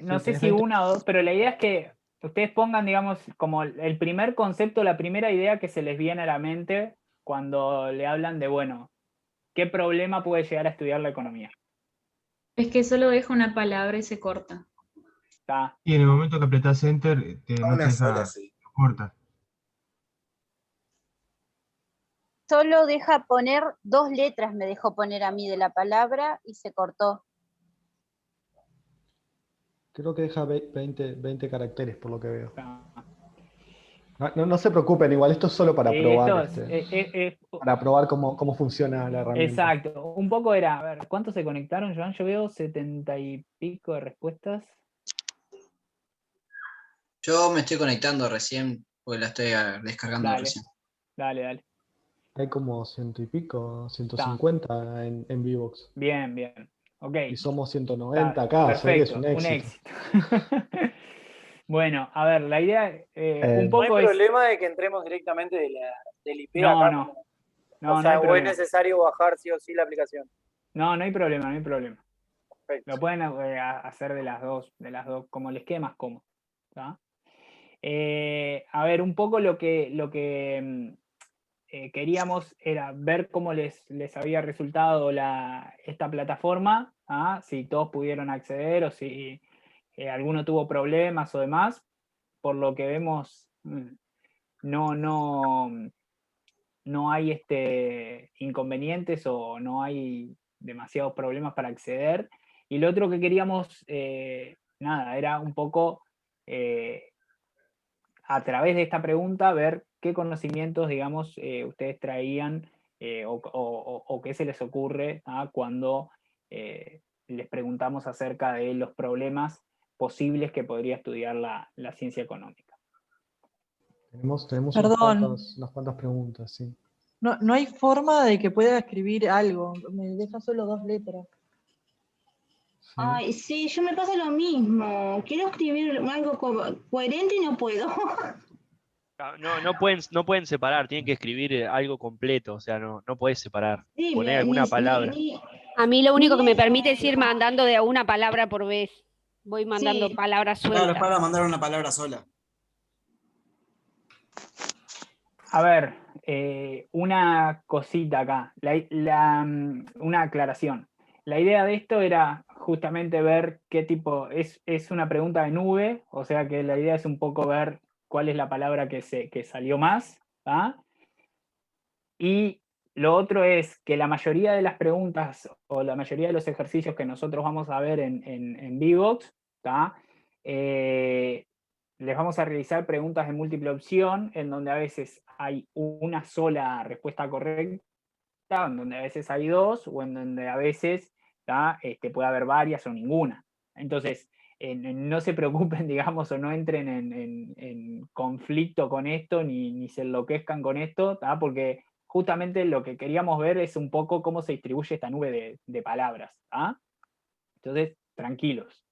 No sé si una o dos, pero la idea es que ustedes pongan, digamos, como el primer concepto, la primera idea que se les viene a la mente cuando le hablan de, bueno, ¿qué problema puede llegar a estudiar la economía? Es que solo deja una palabra y se corta. Está. Y en el momento que apretás Enter, no te deja corta. Solo deja poner 2 letras, me dejó poner a mí de la palabra y se cortó. Creo que deja 20 caracteres por lo que veo. No se preocupen, igual esto es solo para probar, esto para probar cómo funciona la herramienta. exacto. Un poco era, a ver, ¿cuántos se conectaron, Joan? Yo veo 70 y pico de respuestas. Yo me estoy conectando recién, porque la estoy descargando Dale, recién. dale. Hay como 100 y pico, 150 en Vbox. Bien. Ok. Y somos 190 acá, perfecto, o sea que es un éxito. Bueno, a ver, la idea un No poco hay es... problema de que entremos directamente del IP No, acá. no. O sea, hay o es problema. necesario bajar sí o sí la aplicación. No hay problema. Perfecto. Lo pueden hacer de las dos, como les quede más cómodo. ¿Tá? A ver, un poco lo que queríamos era ver cómo les había resultado esta plataforma, ¿ah? Si todos pudieron acceder o si alguno tuvo problemas o demás. Por lo que vemos, no hay inconvenientes o no hay demasiados problemas para acceder. Y lo otro que queríamos, era un poco a través de esta pregunta ver qué conocimientos, digamos, ustedes traían o qué se les ocurre cuando les preguntamos acerca de los problemas posibles que podría estudiar la ciencia económica. Tenemos unas cuantas preguntas, sí. No hay forma de que pueda escribir algo, me deja solo 2 letras. Ay, sí, yo me pasa lo mismo. Quiero escribir algo coherente y no puedo. No pueden separar, tienen que escribir algo completo, o sea, no puedes separar, Sí, poner alguna palabra. A mí lo único que me permite es ir mandando de a una palabra por vez. Voy mandando palabras sueltas. Claro, para mandar una palabra sola. A ver, una cosita acá, una aclaración. La idea de esto era justamente ver qué tipo, es una pregunta de nube, o sea que la idea es un poco ver cuál es la palabra que salió más, ¿tá? Y lo otro es que la mayoría de las preguntas o la mayoría de los ejercicios que nosotros vamos a ver en Vbox, ¿tá? Les vamos a realizar preguntas de múltiple opción, en donde a veces hay una sola respuesta correcta, en donde a veces hay dos, o en donde a veces puede haber varias o ninguna. Entonces, no se preocupen, digamos, o no entren en conflicto con esto, ni se enloquezcan con esto, porque justamente lo que queríamos ver es un poco cómo se distribuye esta nube de palabras. Entonces, tranquilos.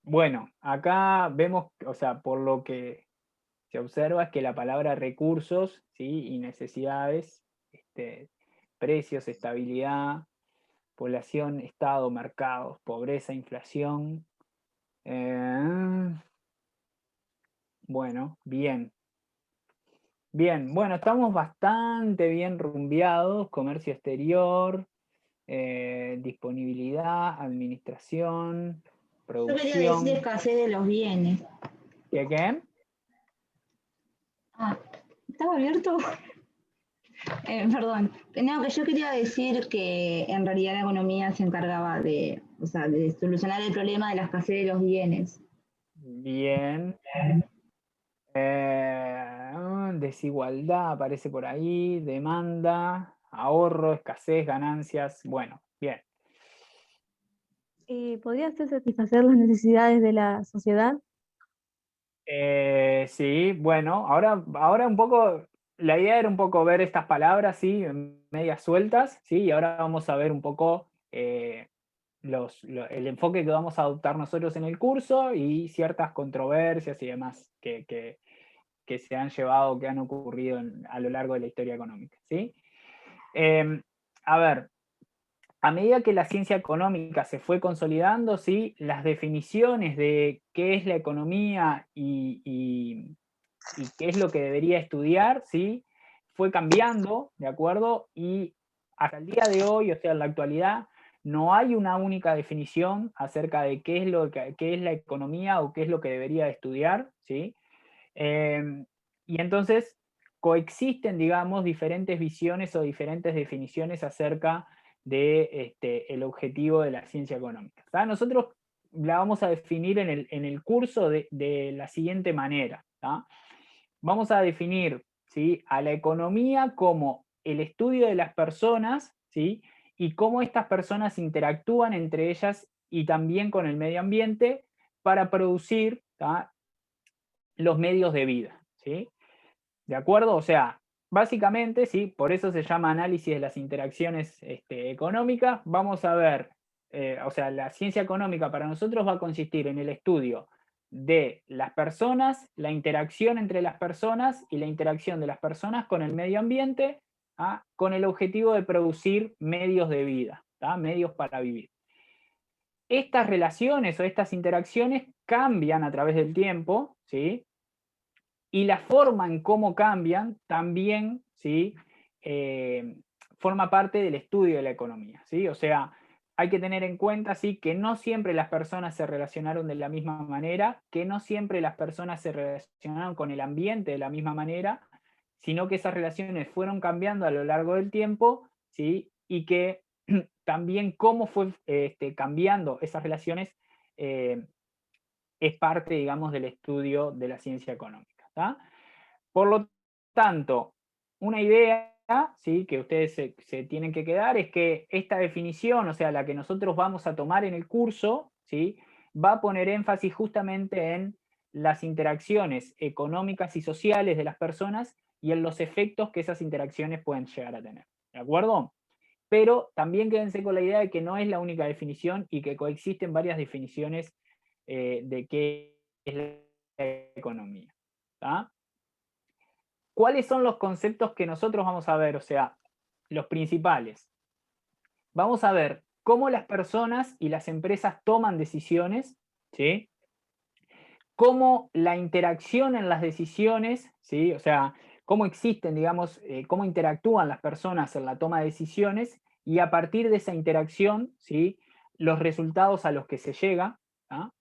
Bueno, acá vemos, o sea, por lo que se observa es que la palabra recursos, ¿sí? Y necesidades, precios, estabilidad, población, estado, mercados, pobreza, inflación. Bueno, bien. Bien, bueno, estamos bastante bien rumbeados, comercio exterior, disponibilidad, administración, Yo quería producción. decir escasez de los bienes. ¿Qué? ¿Estaba abierto? Perdón. No, que yo quería decir que en realidad la economía se encargaba de solucionar el problema de la escasez de los bienes. Bien. Desigualdad aparece por ahí, demanda, ahorro, escasez, ganancias. Bueno, bien. ¿Podría ser satisfacer las necesidades de la sociedad? Sí, bueno, ahora un poco, la idea era un poco ver estas palabras, sí, medias sueltas, sí, y ahora vamos a ver un poco el enfoque que vamos a adoptar nosotros en el curso y ciertas controversias y demás que se han llevado, que han ocurrido a lo largo de la historia económica, ¿sí? A ver, a medida que la ciencia económica se fue consolidando, ¿sí? Las definiciones de qué es la economía y qué es lo que debería estudiar, ¿sí? Fue cambiando, ¿de acuerdo? Y hasta el día de hoy, o sea, en la actualidad, no hay una única definición acerca de qué es la economía o qué es lo que debería estudiar, ¿sí? Y entonces coexisten, digamos, diferentes visiones o diferentes definiciones acerca de el objetivo de la ciencia económica. ¿Tá? Nosotros la vamos a definir en el curso de la siguiente manera. ¿Tá? Vamos a definir, ¿sí?, a la economía como el estudio de las personas, ¿sí?, y cómo estas personas interactúan entre ellas y también con el medio ambiente para producir, ¿tá?, los medios de vida. ¿Sí? ¿De acuerdo? O sea, básicamente, ¿sí?, por eso se llama análisis de las interacciones económicas. Vamos a ver, o sea, la ciencia económica para nosotros va a consistir en el estudio de las personas, la interacción entre las personas y la interacción de las personas con el medio ambiente, ¿ah?, con el objetivo de producir medios de vida, ¿tá?, medios para vivir. Estas relaciones o estas interacciones cambian a través del tiempo, ¿sí?, y la forma en cómo cambian también, ¿sí?, forma parte del estudio de la economía, ¿sí? O sea, hay que tener en cuenta, ¿sí?, que no siempre las personas se relacionaron de la misma manera, que no siempre las personas se relacionaron con el ambiente de la misma manera, sino que esas relaciones fueron cambiando a lo largo del tiempo, ¿sí?, y que también cómo fue cambiando esas relaciones es parte, digamos, del estudio de la ciencia económica. ¿Tá? Por lo tanto, una idea, ¿sí?, que ustedes se tienen que quedar es que esta definición, o sea, la que nosotros vamos a tomar en el curso, ¿sí?, va a poner énfasis justamente en las interacciones económicas y sociales de las personas y en los efectos que esas interacciones pueden llegar a tener. ¿De acuerdo? Pero también quédense con la idea de que no es la única definición y que coexisten varias definiciones de qué es la economía. ¿Tá? ¿Cuáles son los conceptos que nosotros vamos a ver? O sea, los principales. Vamos a ver cómo las personas y las empresas toman decisiones, ¿sí? Cómo la interacción en las decisiones, ¿sí?, o sea, cómo existen, digamos, cómo interactúan las personas en la toma de decisiones y a partir de esa interacción, ¿sí?, los resultados a los que se llega. ¿Tá?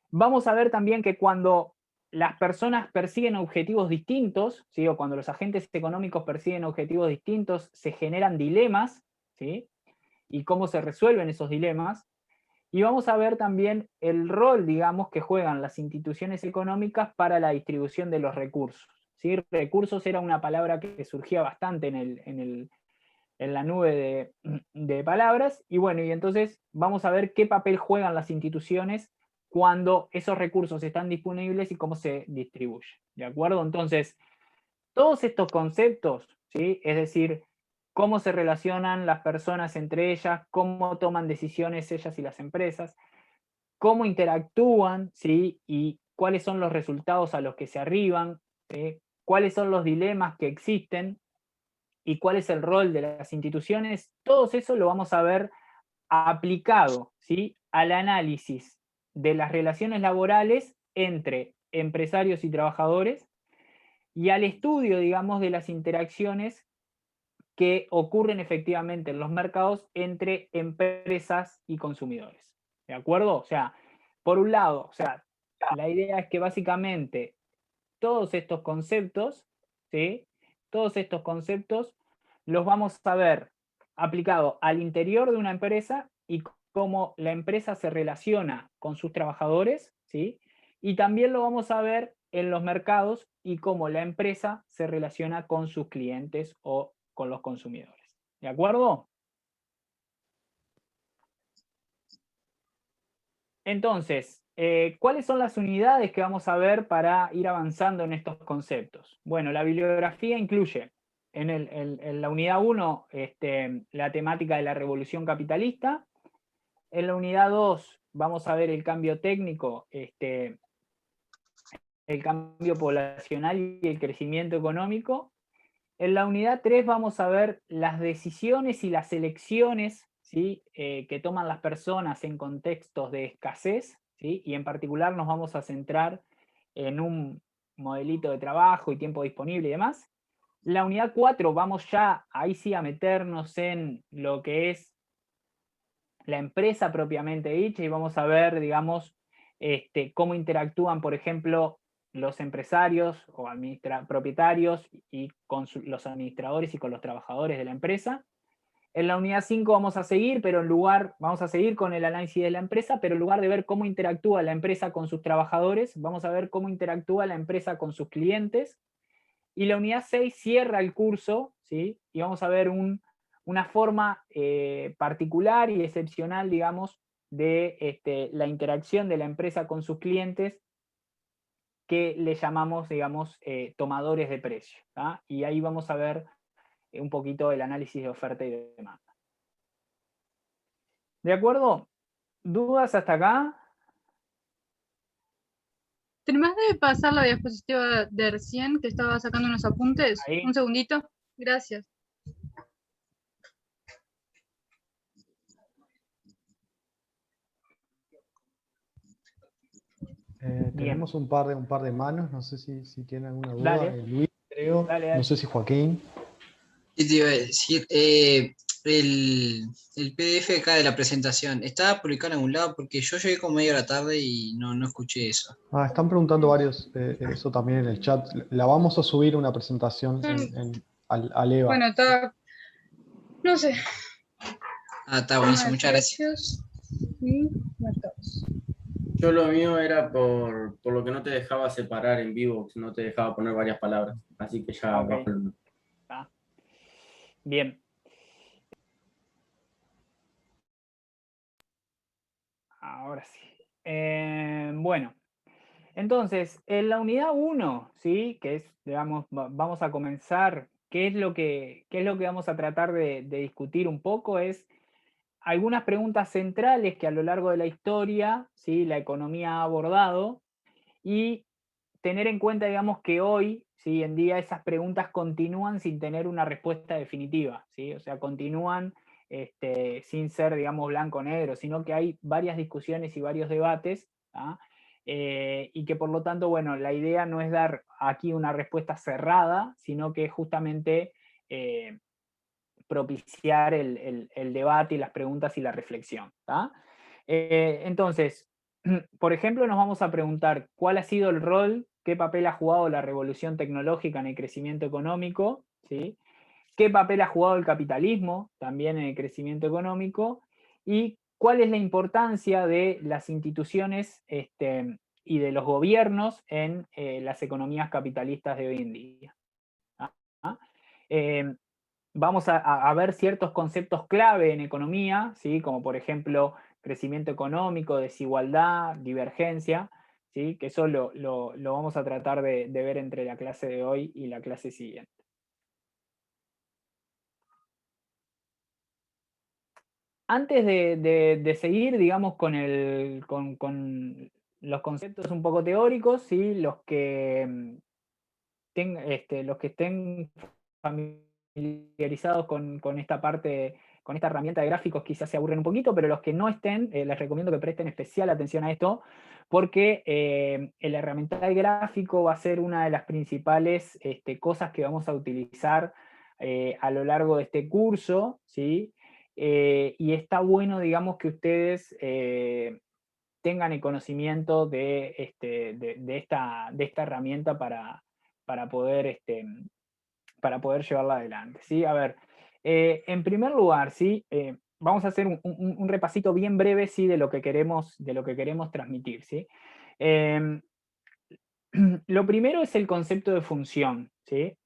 Vamos a ver también que cuando las personas persiguen objetivos distintos, ¿sí?, o cuando los agentes económicos persiguen objetivos distintos, se generan dilemas, ¿sí?, y cómo se resuelven esos dilemas. Y vamos a ver también el rol, digamos, que juegan las instituciones económicas para la distribución de los recursos. ¿Sí? Recursos era una palabra que surgía bastante en la nube de palabras, y bueno, y entonces vamos a ver qué papel juegan las instituciones cuando esos recursos están disponibles y cómo se distribuyen. ¿De acuerdo? Entonces, todos estos conceptos, ¿sí?, es decir, cómo se relacionan las personas entre ellas, cómo toman decisiones ellas y las empresas, cómo interactúan, ¿sí?, y cuáles son los resultados a los que se arriban, ¿sí?, cuáles son los dilemas que existen y cuál es el rol de las instituciones, todo eso lo vamos a ver aplicado, ¿sí?, al análisis de las relaciones laborales entre empresarios y trabajadores y al estudio, digamos, de las interacciones que ocurren efectivamente en los mercados entre empresas y consumidores. ¿De acuerdo? O sea, por un lado, o sea, la idea es que básicamente todos estos conceptos, ¿sí?, todos estos conceptos los vamos a ver aplicados al interior de una empresa y cómo la empresa se relaciona con sus trabajadores, ¿sí?, y también lo vamos a ver en los mercados y cómo la empresa se relaciona con sus clientes o con los consumidores. ¿De acuerdo? Entonces, ¿cuáles son las unidades que vamos a ver para ir avanzando en estos conceptos? Bueno, la bibliografía incluye en la unidad 1 la temática de la revolución capitalista. En la unidad 2 vamos a ver el cambio técnico, el cambio poblacional y el crecimiento económico. En la unidad 3 vamos a ver las decisiones y las elecciones, ¿sí?, que toman las personas en contextos de escasez, ¿sí?, y en particular nos vamos a centrar en un modelito de trabajo y tiempo disponible y demás. La unidad 4 vamos ya, ahí sí, a meternos en lo que es la empresa propiamente dicha y vamos a ver, digamos, cómo interactúan, por ejemplo, los empresarios o propietarios y con los administradores y con los trabajadores de la empresa. En la unidad 5 vamos a seguir, vamos a seguir con el análisis de la empresa, pero en lugar de ver cómo interactúa la empresa con sus trabajadores, vamos a ver cómo interactúa la empresa con sus clientes. Y la unidad 6 cierra el curso, ¿sí? Y vamos a ver una forma particular y excepcional, digamos, de la interacción de la empresa con sus clientes, que le llamamos, digamos, tomadores de precio. ¿tá? Y ahí vamos a ver un poquito el análisis de oferta y de demanda. ¿De acuerdo? ¿Dudas hasta acá? ¿Terminás de pasar la diapositiva de recién, que estaba sacando unos apuntes? Ahí. Un segundito. Gracias. Tenemos un par de manos, no sé si tienen alguna duda. Dale. Luis, creo. Dale. No sé si Joaquín. Sí, te iba a decir, el PDF acá de la presentación, ¿estaba publicado en algún lado? Porque yo llegué como medio a la tarde y no escuché eso. Están preguntando varios, eso también en el chat. La vamos a subir una presentación al EVA. Bueno, está... No sé. Está buenísimo, muchas gracias. Y marcados. Yo lo mío era por lo que no te dejaba separar en vivo, no te dejaba poner varias palabras. Así que ya Ok. bajo el... Bien. Ahora sí. Bueno, entonces, en la unidad 1, ¿sí? Que es, digamos, vamos a comenzar, ¿qué es lo que vamos a tratar de discutir un poco? Es algunas preguntas centrales que a lo largo de la historia, ¿sí? La economía ha abordado, y tener en cuenta, digamos, que hoy, ¿sí? En día, esas preguntas continúan sin tener una respuesta definitiva, ¿sí? O sea, continúan sin ser, digamos, blanco-negro, sino que hay varias discusiones y varios debates, ¿tá? Y que por lo tanto, bueno, la idea no es dar aquí una respuesta cerrada, sino que justamente propiciar el debate y las preguntas y la reflexión. ¿tá? Entonces, por ejemplo, nos vamos a preguntar cuál ha sido el rol, qué papel ha jugado la revolución tecnológica en el crecimiento económico, ¿sí? ¿Qué papel ha jugado el capitalismo también en el crecimiento económico? Y cuál es la importancia de las instituciones y de los gobiernos en las economías capitalistas de hoy en día. ¿Ah? Vamos a ver ciertos conceptos clave en economía, ¿sí? Como por ejemplo crecimiento económico, desigualdad, divergencia, ¿sí? Que eso lo vamos a tratar de ver entre la clase de hoy y la clase siguiente. Antes de seguir, digamos, con los conceptos un poco teóricos, ¿sí? Los que estén familiarizados con esta parte, con esta herramienta de gráficos, quizás se aburren un poquito, pero los que no estén, les recomiendo que presten especial atención a esto, porque el herramiental gráfico va a ser una de las principales cosas que vamos a utilizar a lo largo de este curso, ¿sí? Y está bueno, digamos, que ustedes tengan el conocimiento de esta herramienta para poder llevarla adelante, ¿sí? A ver, en primer lugar, ¿sí? Vamos a hacer un repasito bien breve, ¿sí? de lo que queremos transmitir, ¿sí? Lo primero es el concepto de función, ¿sí?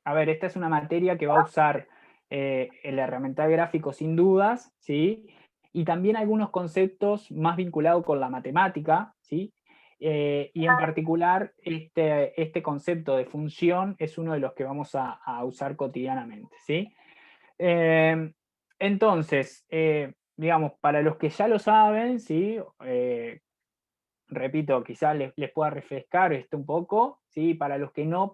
A ver, esta es una materia que va a usar el herramiental gráfico sin dudas, ¿sí? Y también algunos conceptos más vinculados con la matemática, ¿sí? Y en particular, este concepto de función es uno de los que vamos a usar cotidianamente, ¿sí? Entonces, digamos, para los que ya lo saben, ¿sí? Repito, quizás les pueda refrescar esto un poco, ¿sí? Para los que no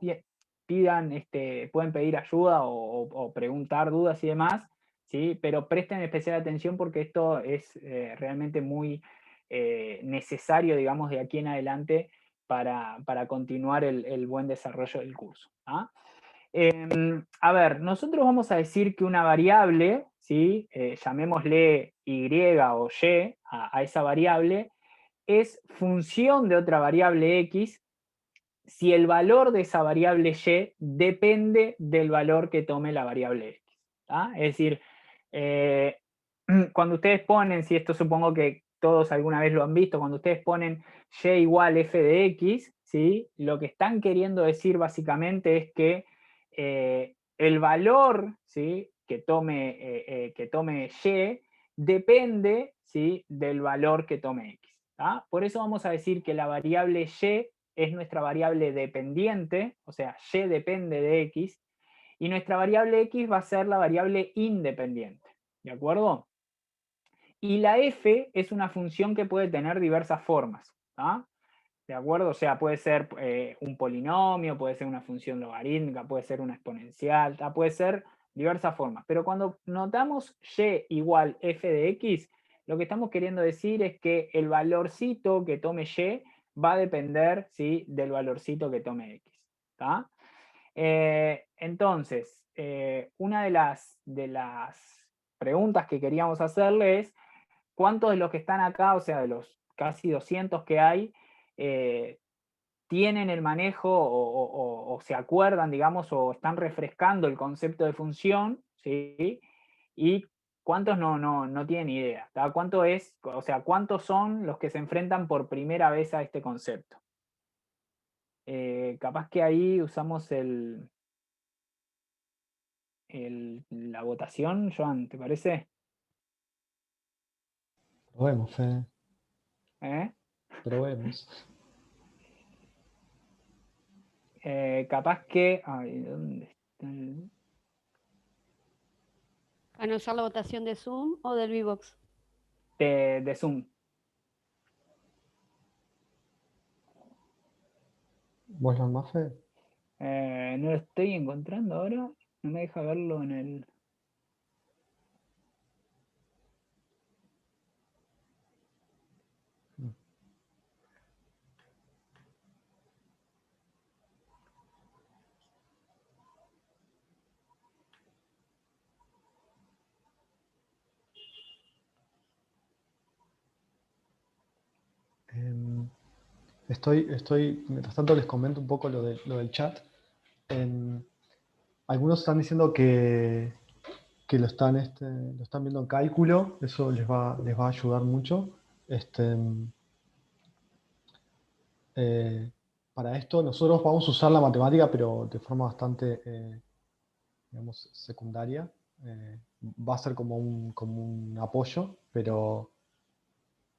pidan, pueden pedir ayuda o preguntar dudas y demás, ¿sí? Pero presten especial atención porque esto es realmente muy necesario, digamos, de aquí en adelante para continuar el buen desarrollo del curso. ¿ah? A ver, nosotros vamos a decir que una variable, ¿sí? Llamémosle Y o Y a esa variable, es función de otra variable X si el valor de esa variable Y depende del valor que tome la variable X. ¿tá? Es decir, cuando ustedes ponen, si esto supongo que todos alguna vez lo han visto, cuando ustedes ponen y igual f de x, ¿sí? Lo que están queriendo decir básicamente es que el valor, ¿sí? que tome y depende, ¿sí? del valor que tome x. ¿tá? Por eso vamos a decir que la variable y es nuestra variable dependiente, o sea, y depende de x, y nuestra variable x va a ser la variable independiente. ¿De acuerdo? Y la f es una función que puede tener diversas formas. ¿tá? ¿De acuerdo? O sea, puede ser un polinomio, puede ser una función logarítmica, puede ser una exponencial, ¿tá? Puede ser diversas formas. Pero cuando notamos y igual f de x, lo que estamos queriendo decir es que el valorcito que tome y va a depender, ¿sí? del valorcito que tome x. ¿tá? Entonces, una de las preguntas que queríamos hacerle es ¿cuántos de los que están acá, o sea, de los casi 200 que hay, tienen el manejo o se acuerdan, digamos, o están refrescando el concepto de función, ¿sí? Y cuántos no tienen idea, ¿tá? ¿Cuántos son los que se enfrentan por primera vez a este concepto? Capaz que ahí usamos la votación, Joan, ¿te parece? Probemos, Fede. ¿Eh? Probemos. Capaz que... Ay, ¿dónde está ¿Van a usar la votación de Zoom o del Vbox? de Zoom? ¿Vos lo más, Fede? No lo estoy encontrando ahora. No me deja verlo en el... Mientras tanto les comento un poco lo del chat. Algunos están diciendo que lo están viendo en cálculo, eso les va a ayudar mucho. Para esto nosotros vamos a usar la matemática, pero de forma bastante, digamos, secundaria. Va a ser como un apoyo, pero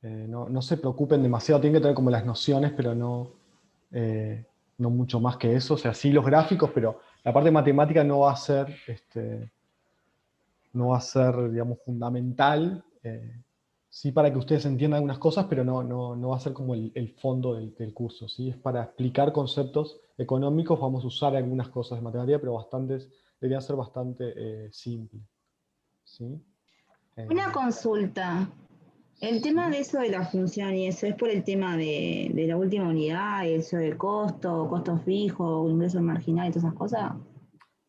no se preocupen demasiado, tienen que tener como las nociones, pero no mucho más que eso. O sea, sí los gráficos, pero la parte matemática no va a ser, digamos, fundamental. Sí para que ustedes entiendan algunas cosas, pero no va a ser como el fondo del curso. ¿sí? Es para explicar conceptos económicos, vamos a usar algunas cosas de matemática, pero deberían ser bastante simples. ¿sí? Una consulta. El tema de eso de la función y eso es por el tema de la última unidad, eso de costo fijo, ingreso marginal y todas esas cosas.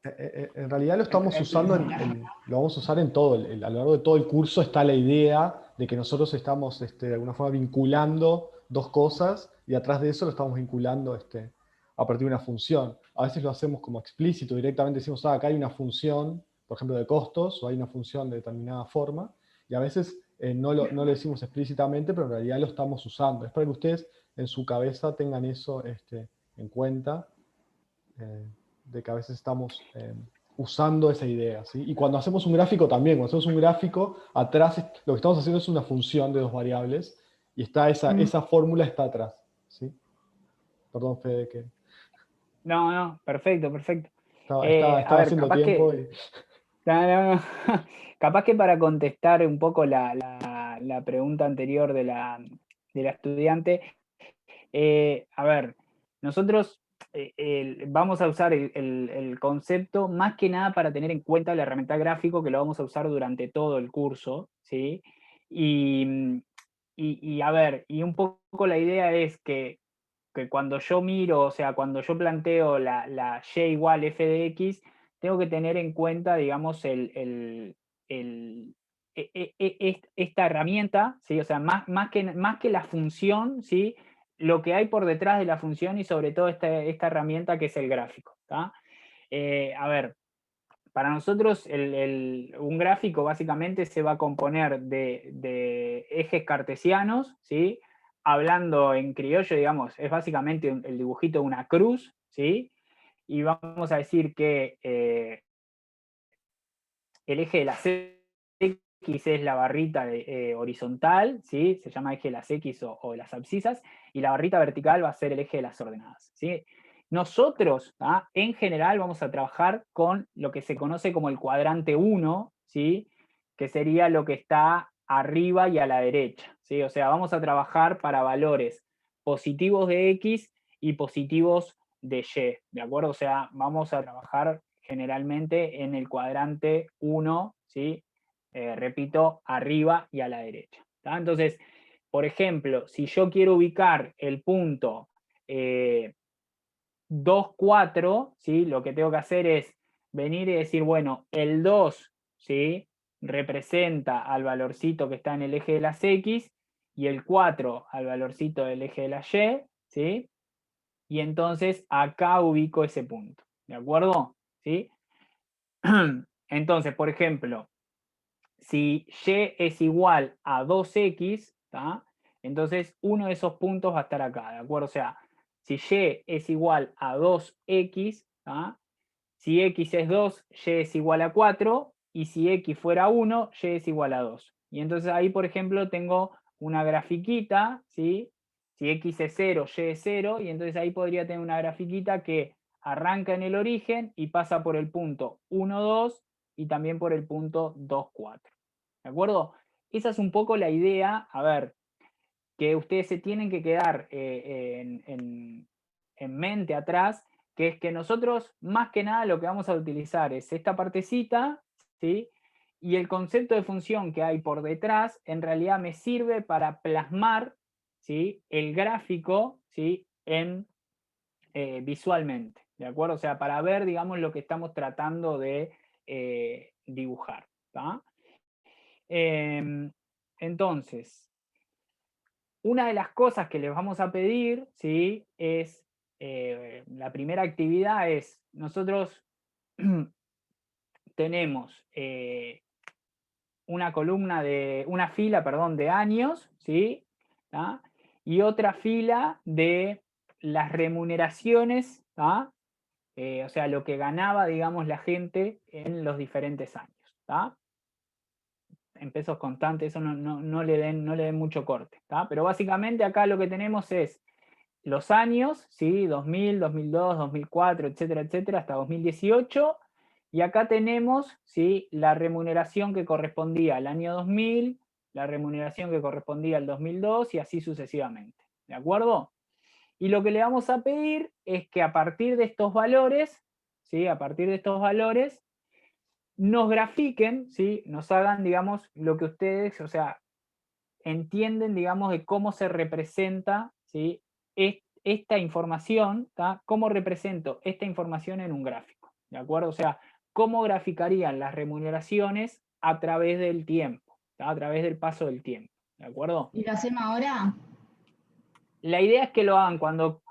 En realidad lo estamos usando, lo vamos a usar en todo, a lo largo de todo el curso está la idea de que nosotros estamos de alguna forma vinculando dos cosas y atrás de eso lo estamos vinculando a partir de una función. A veces lo hacemos como explícito, directamente decimos, acá hay una función, por ejemplo, de costos, o hay una función de determinada forma, y a veces no lo decimos explícitamente, pero en realidad lo estamos usando. Es para que ustedes en su cabeza tengan eso en cuenta, de que a veces estamos usando esa idea. ¿sí? Y cuando hacemos un gráfico también, cuando hacemos un gráfico, atrás lo que estamos haciendo es una función de dos variables, y está esa fórmula está atrás. ¿sí? Perdón, Fede, que... No, perfecto. Estaba haciendo tiempo. No. Capaz que para contestar un poco la pregunta anterior de la estudiante, a ver, nosotros vamos a usar el concepto más que nada para tener en cuenta la herramienta gráfico, que lo vamos a usar durante todo el curso, ¿sí? Y a ver, y un poco la idea es que cuando yo miro, o sea, cuando yo planteo la y igual f de x, tengo que tener en cuenta, digamos, esta herramienta, ¿sí? O sea, más que la función, ¿sí? Lo que hay por detrás de la función y sobre todo esta herramienta que es el gráfico. ¿tá? A ver, para nosotros un gráfico básicamente se va a componer de ejes cartesianos, ¿sí? Hablando en criollo, digamos, es básicamente el dibujito de una cruz, ¿sí? Y vamos a decir que el eje de las X es la barrita horizontal, ¿sí? Se llama eje de las X o de las abscisas, y la barrita vertical va a ser el eje de las ordenadas, ¿sí? Nosotros, en general, vamos a trabajar con lo que se conoce como el cuadrante 1, ¿sí? Que sería lo que está arriba y a la derecha, ¿sí? O sea, vamos a trabajar para valores positivos de X y positivos de Y, ¿de acuerdo? O sea, vamos a trabajar generalmente en el cuadrante 1, ¿sí? Repito, arriba y a la derecha, ¿tá? Entonces, por ejemplo, si yo quiero ubicar el punto 2, 4, ¿sí? Lo que tengo que hacer es venir y decir, bueno, el 2, ¿sí? Representa al valorcito que está en el eje de las X, y el 4 al valorcito del eje de la Y, ¿sí? Y entonces acá ubico ese punto, ¿de acuerdo? ¿Sí? Entonces, por ejemplo, si Y es igual a 2X, ¿tá? Entonces uno de esos puntos va a estar acá, ¿de acuerdo? O sea, si Y es igual a 2X, ¿tá? Si X es 2, Y es igual a 4, y si X fuera 1, Y es igual a 2. Y entonces ahí, por ejemplo, tengo una grafiquita, ¿sí? Si X es 0, Y es 0, y entonces ahí podría tener una grafiquita que arranca en el origen y pasa por el punto 1, 2 y también por el punto 2, 4. ¿De acuerdo? Esa es un poco la idea, a ver, que ustedes se tienen que quedar en mente atrás, que es que nosotros más que nada lo que vamos a utilizar es esta partecita, ¿sí? Y el concepto de función que hay por detrás en realidad me sirve para plasmar, ¿sí? El gráfico, ¿sí? Visualmente, ¿de acuerdo? O sea, para ver, digamos, lo que estamos tratando de dibujar, ¿tá? Entonces, una de las cosas que les vamos a pedir, ¿sí? Es, la primera actividad es, nosotros tenemos una fila, perdón, de años, ¿sí? ¿Tá? Y otra fila de las remuneraciones, ¿tá? O sea, lo que ganaba, digamos, la gente en los diferentes años, ¿tá? En pesos constantes, eso no le den mucho corte, ¿tá? Pero básicamente acá lo que tenemos es los años, ¿sí? 2000, 2002, 2004, etcétera, etcétera, hasta 2018, y acá tenemos, ¿sí? La remuneración que correspondía al año 2000, la remuneración que correspondía al 2002 y así sucesivamente, ¿de acuerdo? Y lo que le vamos a pedir es que a partir de estos valores, ¿sí? A partir de estos valores, nos grafiquen, ¿sí? Nos hagan, digamos, lo que ustedes, o sea, entienden, digamos, de cómo se representa, ¿sí? Esta información, ¿tá? ¿Cómo represento esta información en un gráfico? ¿De acuerdo? O sea, ¿cómo graficarían las remuneraciones a través del tiempo? ¿Tá? A través del paso del tiempo. ¿De acuerdo? ¿Y lo hacemos ahora? La idea es que lo hagan cuando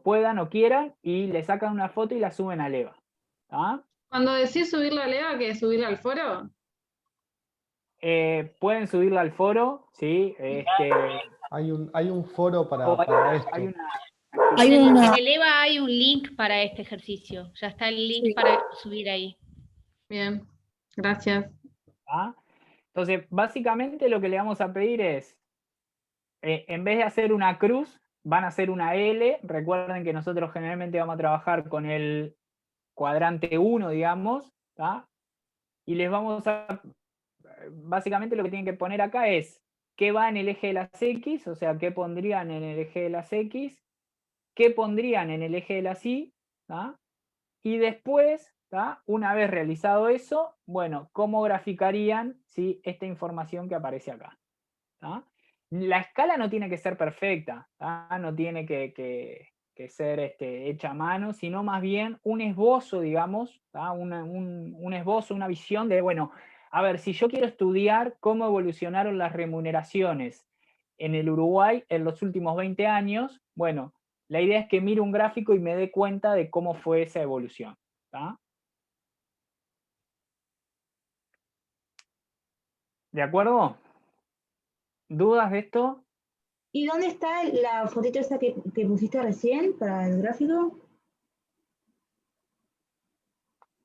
puedan o quieran y le sacan una foto y la suben a Leva. ¿Tá? Cuando decís subirla a Leva, ¿que subirla al foro? Pueden subirla al foro, ¿sí? Hay un foro para esto. En el EVA hay un link para este ejercicio. Ya está el link para subir ahí. Bien, gracias. ¿Ah? Entonces, básicamente lo que le vamos a pedir es, en vez de hacer una cruz, van a hacer una L. Recuerden que nosotros generalmente vamos a trabajar con el cuadrante 1, digamos, ¿tá? Y les vamos a... Básicamente lo que tienen que poner acá es qué va en el eje de las X, o sea, qué pondrían en el eje de las X, qué pondrían en el eje de las Y, ¿tá? Y después, ¿tá? Una vez realizado eso, bueno, cómo graficarían, ¿sí? Esta información que aparece acá, ¿tá? La escala no tiene que ser perfecta, ¿tá? No tiene que ser hecha a mano, sino más bien un esbozo, digamos, ¿tá? Un esbozo, una visión de, bueno, a ver, si yo quiero estudiar cómo evolucionaron las remuneraciones en el Uruguay en los últimos 20 años, bueno, la idea es que mire un gráfico y me dé cuenta de cómo fue esa evolución, ¿tá? ¿De acuerdo? ¿Dudas de esto? ¿Y dónde está la fotito esa que pusiste recién para el gráfico?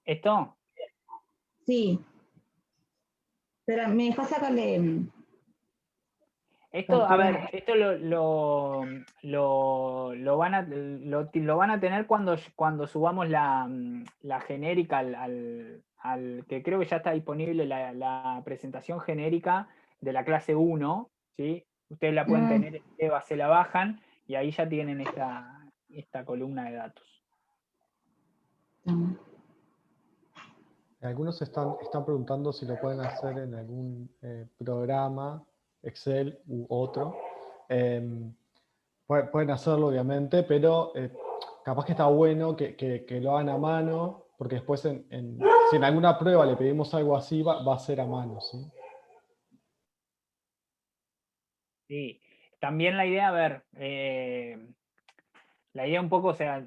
¿Esto? Sí. Pero me dejas sacarle. Esto, a captura. ver, esto lo van a tener cuando subamos la genérica al que creo que ya está disponible la presentación genérica de la clase 1, ¿sí? Ustedes la pueden tener en EVA, se la bajan y ahí ya tienen esta columna de datos. Algunos están preguntando si lo pueden hacer en algún programa, Excel u otro. Pueden hacerlo, obviamente, pero capaz que está bueno que lo hagan a mano, porque después si en alguna prueba le pedimos algo así, va a ser a mano, ¿sí? Sí, también la idea, a ver, la idea un poco, o sea,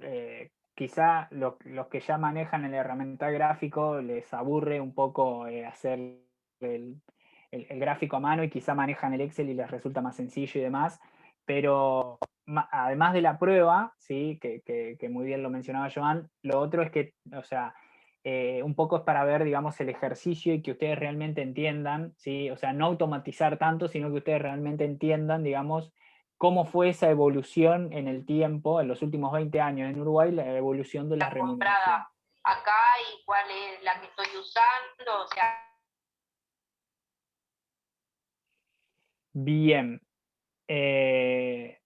quizá los que ya manejan el herramienta gráfico les aburre un poco hacer el gráfico a mano y quizá manejan el Excel y les resulta más sencillo y demás, pero además de la prueba, ¿sí? que muy bien lo mencionaba Joan, lo otro es que, o sea, un poco es para ver, digamos, el ejercicio y que ustedes realmente entiendan, ¿sí? O sea, no automatizar tanto, sino que ustedes realmente entiendan, digamos, cómo fue esa evolución en el tiempo, en los últimos 20 años en Uruguay, la evolución de las remuneraciones. Acá y cuál es la que estoy usando, o sea. Bien.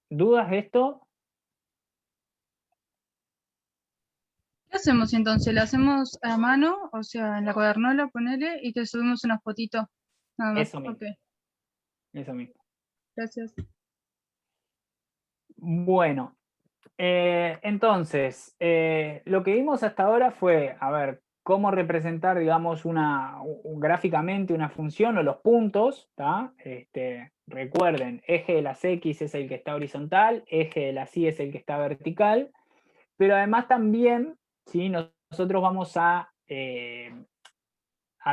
¿Dudas de esto? ¿Qué hacemos entonces? ¿La hacemos a mano? O sea, en la cuadernola, ponele, y te subimos una fotito. Nada más. Eso mismo. Ok, Eso mismo. gracias. Bueno, entonces, lo que vimos hasta ahora fue, a ver, cómo representar, digamos, gráficamente una función o los puntos, ¿tá? Recuerden, eje de las X es el que está horizontal, eje de las Y es el que está vertical, pero además también, ¿sí? Nosotros vamos a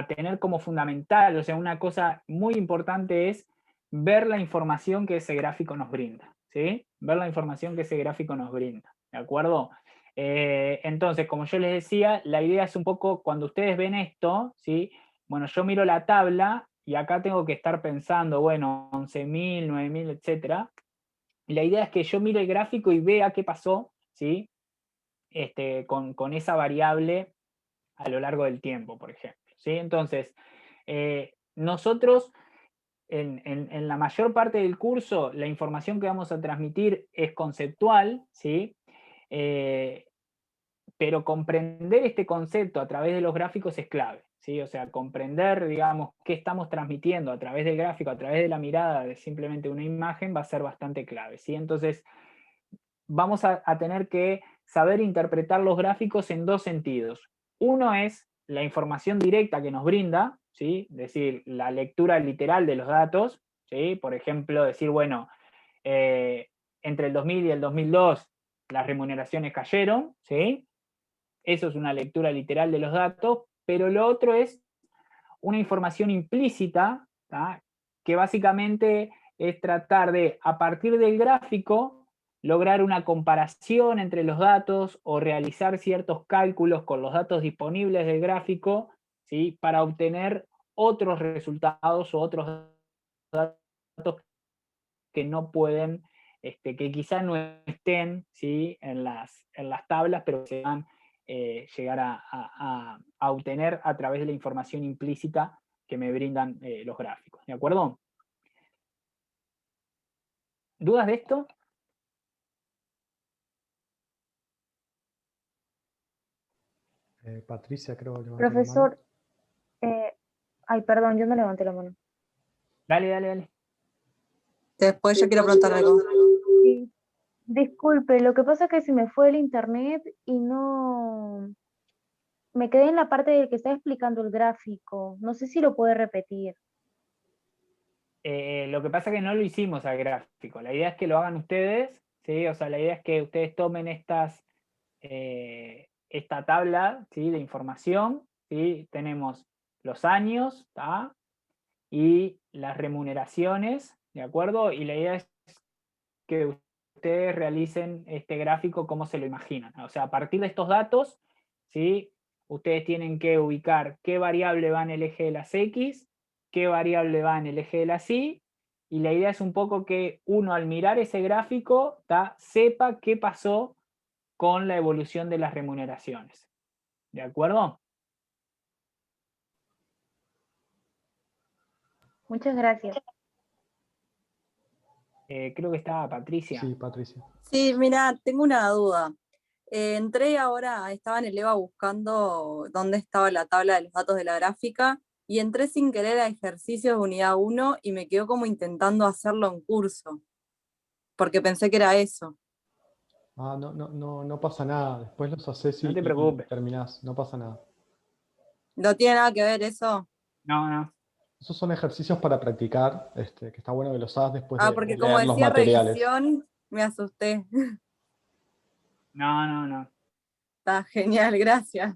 tener como fundamental, o sea, una cosa muy importante es ver la información que ese gráfico nos brinda, ¿sí? Ver la información que ese gráfico nos brinda, ¿de acuerdo? Entonces, como yo les decía, la idea es un poco, cuando ustedes ven esto, ¿sí? Bueno, yo miro la tabla y acá tengo que estar pensando, bueno, 11.000, 9.000, etcétera. Y la idea es que yo mire el gráfico y vea qué pasó, ¿sí? Con esa variable a lo largo del tiempo, por ejemplo, ¿sí? Entonces, nosotros en la mayor parte del curso la información que vamos a transmitir es conceptual, ¿sí? Pero comprender este concepto a través de los gráficos es clave, ¿sí? O sea, comprender, digamos, qué estamos transmitiendo a través del gráfico, a través de la mirada de simplemente una imagen va a ser bastante clave, ¿sí? Entonces, vamos a tener que saber interpretar los gráficos en dos sentidos. Uno es la información directa que nos brinda, ¿sí? Es decir, la lectura literal de los datos, ¿sí? Por ejemplo, decir, bueno, entre el 2000 y el 2002 las remuneraciones cayeron, ¿sí? Eso es una lectura literal de los datos, pero lo otro es una información implícita, ¿tá? Que básicamente es tratar de, a partir del gráfico, lograr una comparación entre los datos o realizar ciertos cálculos con los datos disponibles del gráfico, ¿sí? Para obtener otros resultados o otros datos que no pueden, que quizá no estén, ¿sí? en las tablas, pero que se van llegar a obtener a través de la información implícita que me brindan los gráficos. ¿De acuerdo? ¿Dudas de esto? Patricia, creo que levantó la mano. Profesor, ay, perdón, yo no levanté la mano. Dale, dale, dale. Después yo quiero preguntar algo. Sí. Disculpe, lo que pasa es que se me fue el internet y no... Me quedé en la parte de que está explicando el gráfico. No sé si lo puede repetir. Lo que pasa es que no lo hicimos al gráfico. La idea es que lo hagan ustedes, ¿sí? O sea, la idea es que ustedes tomen esta tabla, ¿sí? De información, ¿sí? Tenemos los años, ¿tá? y las remuneraciones, ¿de acuerdo? Y la idea es que ustedes realicen este gráfico como se lo imaginan. O sea, a partir de estos datos, ¿sí? Ustedes tienen que ubicar qué variable va en el eje de las X, qué variable va en el eje de las Y, y la idea es un poco que uno al mirar ese gráfico sepa qué pasó con la evolución de las remuneraciones. ¿De acuerdo? Muchas gracias. Creo que estaba Patricia. Sí, Patricia. Sí, mira, tengo una duda. Entré ahora, estaba en el EVA buscando dónde estaba la tabla de los datos de la gráfica y entré sin querer a ejercicios de unidad 1 y me quedo como intentando hacerlo en curso, porque pensé que era eso. Ah, no pasa nada. Después los haces No te y preocupes. terminás. No pasa nada. ¿No tiene nada que ver eso? No. Esos son ejercicios para practicar, que está bueno que los hagas después Ah, de porque como leer los decía materiales. revisión, me asusté. No. Está genial, gracias.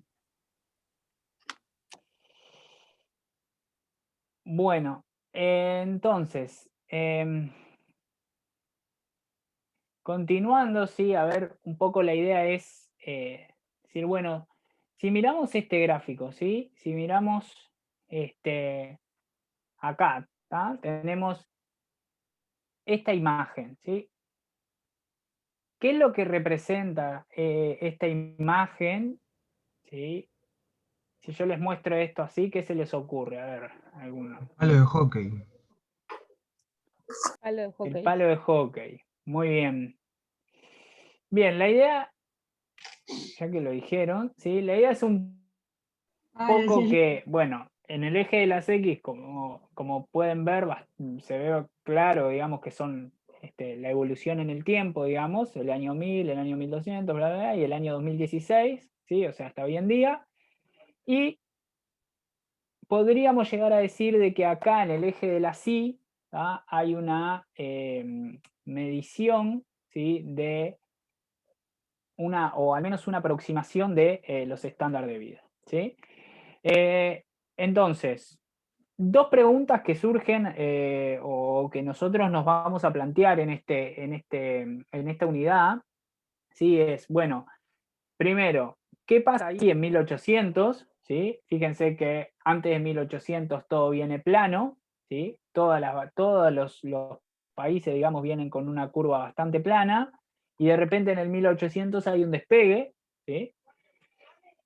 Bueno, entonces, continuando, sí, a ver, un poco la idea es decir, bueno, si miramos este gráfico, ¿sí? Si miramos acá, tenemos esta imagen, ¿sí? ¿Qué es lo que representa esta imagen? ¿Sí? Si yo les muestro esto así, ¿qué se les ocurre? A ver, alguno. Palo de hockey. Palo de hockey. El palo de hockey. Muy bien. Bien, la idea, ya que lo dijeron, ¿sí? La idea es un poco que, bueno, en el eje de las X, como pueden ver, se ve claro, digamos, que son la evolución en el tiempo, digamos, el año 1000, el año 1200, bla, bla, bla, y el año 2016, ¿sí? O sea, hasta hoy en día. Y podríamos llegar a decir de que acá en el eje de la Y hay una medición, ¿sí? De o al menos una aproximación de los estándares de vida, ¿sí? Entonces, dos preguntas que surgen o que nosotros nos vamos a plantear en esta unidad, ¿sí? Es, bueno, primero, ¿qué pasa ahí en 1800? ¿Sí? Fíjense que antes de 1800 todo viene plano, ¿sí? Todos los países, digamos, vienen con una curva bastante plana, y de repente en el 1800 hay un despegue, ¿sí?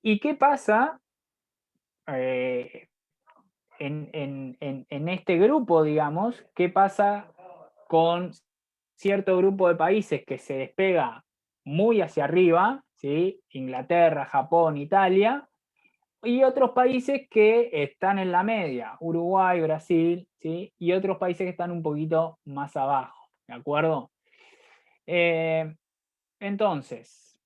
¿Y qué pasa en este grupo, digamos? ¿Qué pasa con cierto grupo de países que se despega muy hacia arriba, ¿sí? Inglaterra, Japón, Italia, y otros países que están en la media, Uruguay, Brasil, ¿sí? Y otros países que están un poquito más abajo, ¿de acuerdo? Entonces,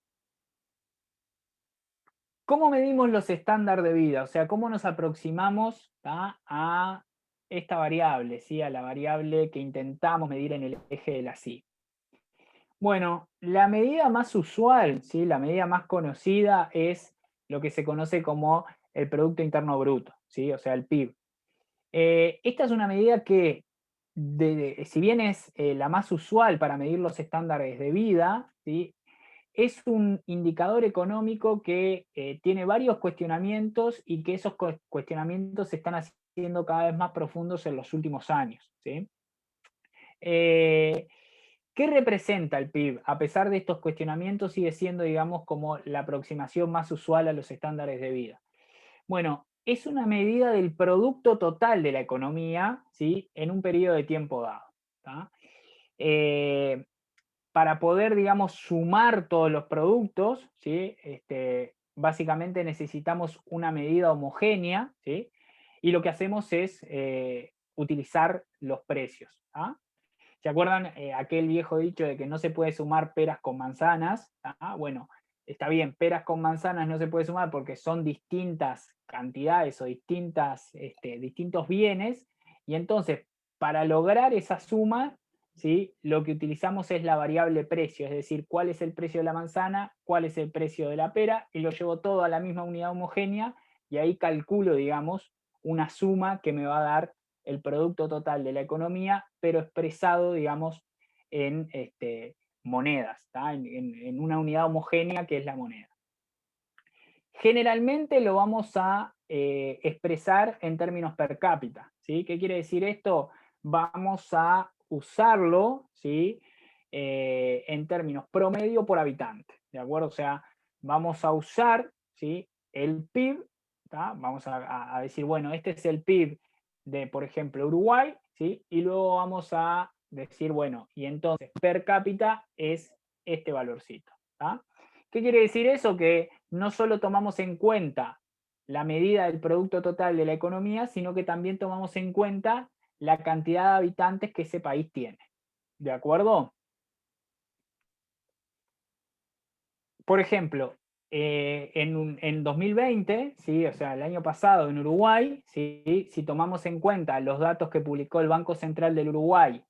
¿cómo medimos los estándares de vida? O sea, ¿cómo nos aproximamos a esta variable, ¿sí? A la variable que intentamos medir en el eje de la Y? Bueno, la medida más usual, ¿sí? La medida más conocida es lo que se conoce como el Producto Interno Bruto, ¿sí? O sea, el PIB. Esta es una medida que, si bien es la más usual para medir los estándares de vida, ¿sí? Es un indicador económico que tiene varios cuestionamientos y que esos cuestionamientos se están haciendo cada vez más profundos en los últimos años, ¿sí? ¿Qué representa el PIB? A pesar de estos cuestionamientos, sigue siendo, digamos, como la aproximación más usual a los estándares de vida. Bueno, es una medida del producto total de la economía, ¿sí? En un periodo de tiempo dado. Para poder, digamos, sumar todos los productos, ¿sí? Básicamente necesitamos una medida homogénea, ¿sí? Y lo que hacemos es utilizar los precios. ¿Se acuerdan aquel viejo dicho de que no se puede sumar peras con manzanas? Bueno, está bien, peras con manzanas no se puede sumar porque son distintas cantidades o distintos bienes, y entonces para lograr esa suma, ¿sí? Lo que utilizamos es la variable precio, es decir, cuál es el precio de la manzana, cuál es el precio de la pera, y lo llevo todo a la misma unidad homogénea, y ahí calculo, digamos, una suma que me va a dar el producto total de la economía, pero expresado, digamos, en monedas, ¿tá? En una unidad homogénea que es la moneda. Generalmente lo vamos a expresar en términos per cápita, ¿sí? ¿Qué quiere decir esto? Vamos a usarlo, ¿sí? En términos promedio por habitante, ¿de acuerdo? O sea, vamos a usar, ¿sí? El PIB, ¿tá? Vamos a decir, bueno, este es el PIB de, por ejemplo, Uruguay, ¿sí? Y luego vamos a decir, bueno, y entonces per cápita es este valorcito, ¿tá? ¿Qué quiere decir eso? Que no solo tomamos en cuenta la medida del producto total de la economía, sino que también tomamos en cuenta la cantidad de habitantes que ese país tiene. ¿De acuerdo? Por ejemplo, en 2020, ¿sí? O sea, el año pasado en Uruguay, ¿sí? Si tomamos en cuenta los datos que publicó el Banco Central del Uruguay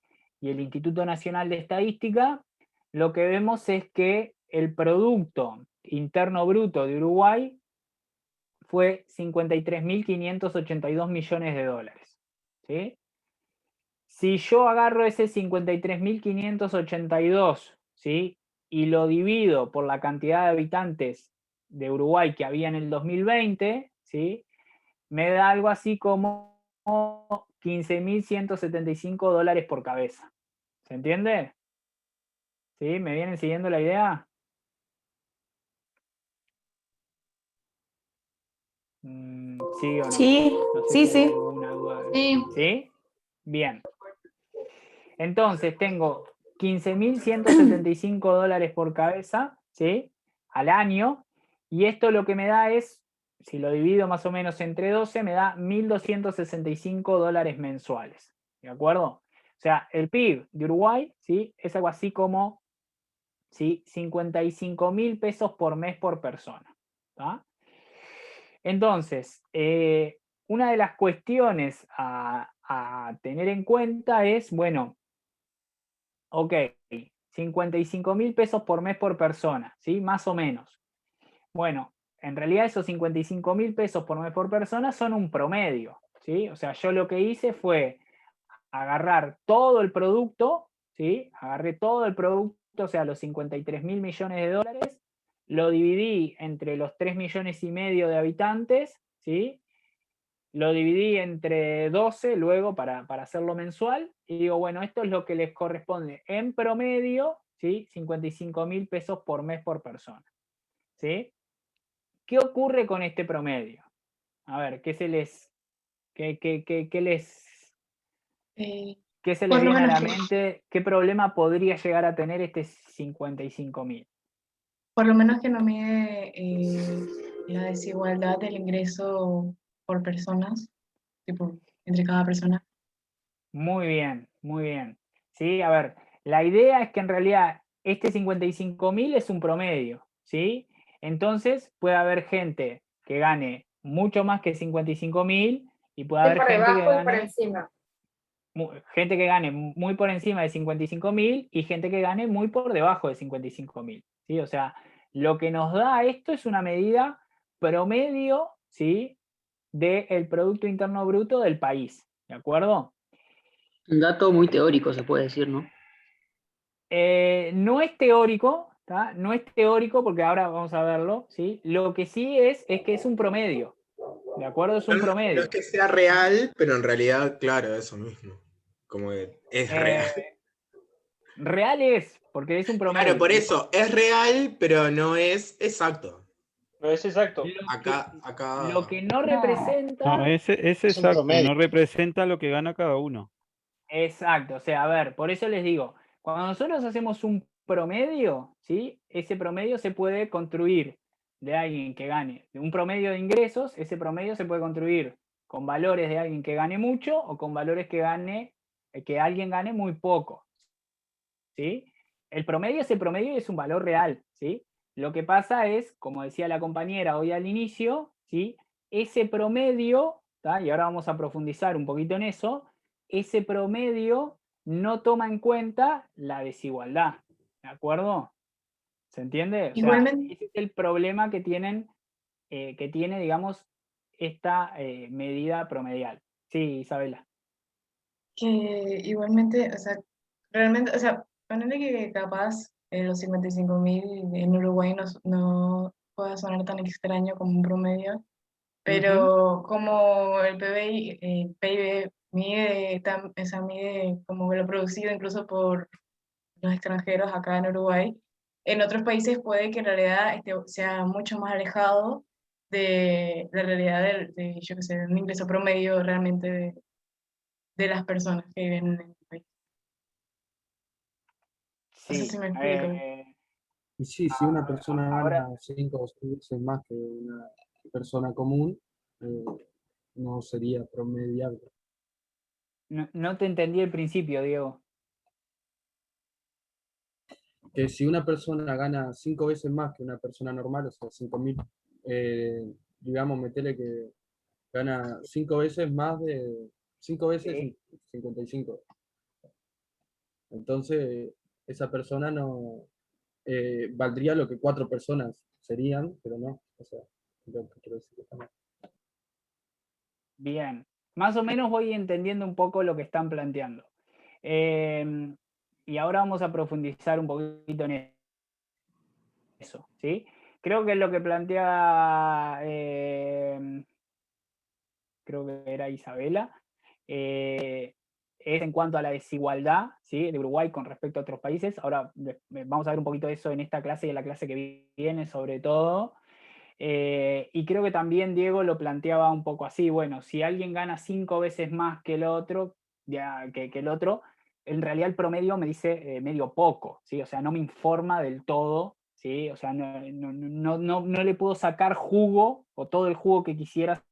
y el Instituto Nacional de Estadística, lo que vemos es que el Producto Interno Bruto de Uruguay fue 53.582 millones de dólares. ¿Sí? Si yo agarro ese 53.582, ¿sí? Y lo divido por la cantidad de habitantes de Uruguay que había en el 2020, ¿sí? Me da algo así como 15.175 dólares por cabeza. ¿Se entiende? ¿Sí? ¿Me vienen siguiendo la idea? ¿Sí o no? Sí, No sé sí, si hay sí. alguna duda. Sí. ¿Sí? Bien. Entonces tengo 15.175 dólares por cabeza, ¿sí? Al año, y esto lo que me da es, si lo divido más o menos entre 12, me da 1.265 dólares mensuales, ¿de acuerdo? O sea, el PIB de Uruguay, ¿sí? Es algo así como, ¿sí? 55.000 pesos por mes por persona, ¿tá? Entonces, una de las cuestiones a tener en cuenta es, bueno, ok, 55.000 pesos por mes por persona, ¿sí? Más o menos. Bueno, en realidad esos 55.000 pesos por mes por persona son un promedio, ¿sí? O sea, yo lo que hice fue agarrar todo el producto, ¿sí? Agarré todo el producto, o sea, los 53.000 millones de dólares, lo dividí entre los 3,5 millones de habitantes, ¿sí? Lo dividí entre 12 luego para hacerlo mensual y digo, bueno, esto es lo que les corresponde en promedio, ¿sí? 55.000 pesos por mes por persona, ¿sí? ¿Qué ocurre con este promedio? A ver, ¿qué se les Por lo viene a la menos que- mente? ¿Qué problema podría llegar a tener este 55.000? Por lo menos que no mide la desigualdad del ingreso por personas, tipo, entre cada persona. Muy bien, muy bien. Sí, a ver, la idea es que en realidad este 55.000 es un promedio, ¿sí? Entonces puede haber gente que gane mucho más que 55.000 y puede haber por gente que debajo y por gane, encima. gente que gane muy por encima de 55.000 y gente que gane muy por debajo de 55.000, ¿sí? O sea, lo que nos da esto es una medida promedio, ¿sí? Del Producto Interno Bruto del país, ¿de acuerdo? Un dato muy teórico, se puede decir, ¿no? No es teórico, ¿tá? No es teórico porque ahora vamos a verlo, ¿sí? Lo que sí es que es un promedio, ¿de acuerdo? Es un No promedio. es que sea real, pero en realidad, claro, eso mismo. Como que es real. Real es, porque es un promedio. Claro, por eso, es real, pero no es exacto. No es exacto. Acá. Lo que no representa... No, es un exacto, promedio. no representa lo que gana cada uno. Exacto, o sea, a ver, por eso les digo, cuando nosotros hacemos un promedio, ¿sí? Ese promedio se puede construir de alguien que gane, de un promedio de ingresos, ese promedio se puede construir con valores de alguien que gane mucho o con valores que alguien gane muy poco, ¿sí? El promedio es el promedio y es un valor real, ¿sí? Lo que pasa es, como decía la compañera hoy al inicio, ¿sí? Ese promedio, ¿tá? Y ahora vamos a profundizar un poquito en eso, ese promedio no toma en cuenta la desigualdad, ¿de acuerdo? ¿Se entiende? O sea, Igualmente- ese es el problema que tiene, digamos, esta medida promedial. Sí, Isabela. Que igualmente, o sea, realmente, o sea, ponerle que capaz los 55.000 en Uruguay no pueda sonar tan extraño como un promedio, pero como el PIB mide, o sea, mide como lo producido incluso por los extranjeros acá en Uruguay, en otros países puede que en realidad sea mucho más alejado de la realidad yo qué sé, de un ingreso promedio realmente de las personas que viven en el país. No sé Sí, si me explico. Y sí, si una persona ahora, gana 5 o 6 veces más que una persona común, no sería promediable. no te entendí el principio, Diego. Que si una persona gana 5 veces más que una persona normal, o sea, 5.000, digamos, metele que gana 5 veces más de 5 veces Sí. 55. Entonces, esa persona no valdría lo que 4 personas serían, pero no. O sea, lo que quiero decir que está mal. Bien, más o menos voy entendiendo un poco lo que están planteando. Y ahora vamos a profundizar un poquito en eso, ¿sí? Creo que lo que plantea, creo que era Isabela, es en cuanto a la desigualdad, ¿sí? De Uruguay con respecto a otros países. Ahora vamos a ver un poquito de eso en esta clase y en la clase que viene sobre todo. Y creo que también Diego lo planteaba un poco así, bueno, si alguien gana 5 veces más que el otro, que el otro, en realidad el promedio me dice medio poco, ¿sí? O sea, no me informa del todo, ¿sí? O sea, no le puedo sacar jugo o todo el jugo que quisiera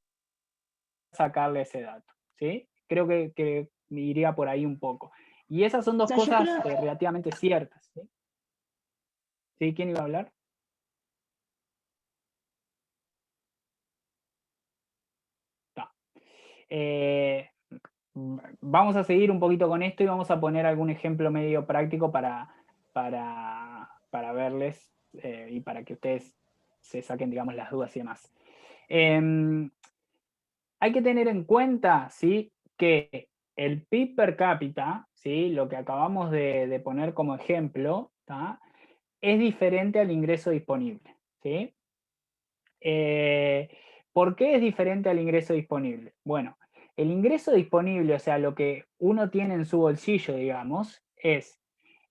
sacarle ese dato, ¿sí? Creo que me iría por ahí un poco. Y esas son dos sea, yo cosas creo- relativamente ciertas, ¿sí? ¿Sí? ¿Quién iba a hablar? Vamos a seguir un poquito con esto y vamos a poner algún ejemplo medio práctico para verles y para que ustedes se saquen, digamos, las dudas y demás. Hay que tener en cuenta, ¿sí?, que el PIB per cápita, ¿sí?, lo que acabamos de poner como ejemplo, ¿tá?, es diferente al ingreso disponible, ¿sí? ¿Por qué es diferente al ingreso disponible? Bueno, el ingreso disponible, o sea, lo que uno tiene en su bolsillo, digamos, es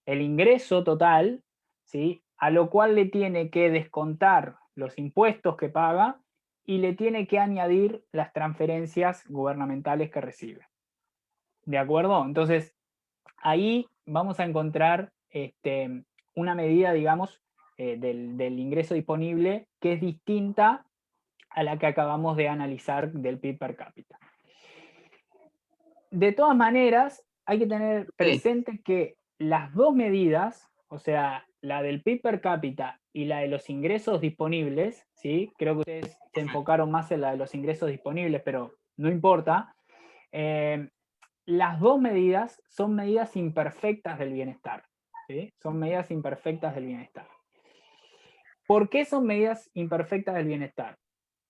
el ingreso total, ¿sí?, a lo cual le tiene que descontar los impuestos que paga y le tiene que añadir las transferencias gubernamentales que recibe. ¿De acuerdo? Entonces, ahí vamos a encontrar una medida, digamos, del ingreso disponible que es distinta a la que acabamos de analizar del PIB per cápita. De todas maneras, hay que tener presente que las dos medidas, o sea, la del PIB per cápita y la de los ingresos disponibles, ¿sí?, creo que ustedes se enfocaron más en la de los ingresos disponibles, pero no importa, las dos medidas son medidas imperfectas del bienestar, ¿sí? Son medidas imperfectas del bienestar. ¿Por qué son medidas imperfectas del bienestar?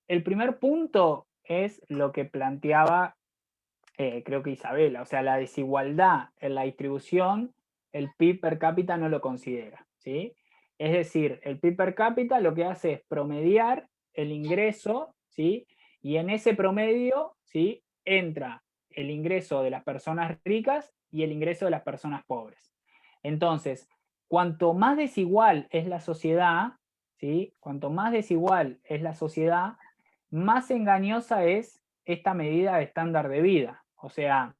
El primer punto es lo que planteaba, creo que Isabela, o sea, la desigualdad en la distribución, el PIB per cápita no lo considera, ¿sí? Es decir, el PIB per cápita lo que hace es promediar el ingreso, ¿sí? Y en ese promedio, ¿sí?, entra el ingreso de las personas ricas y el ingreso de las personas pobres. Entonces, cuanto más desigual es la sociedad, ¿sí?, cuanto más desigual es la sociedad, más engañosa es esta medida de estándar de vida. O sea,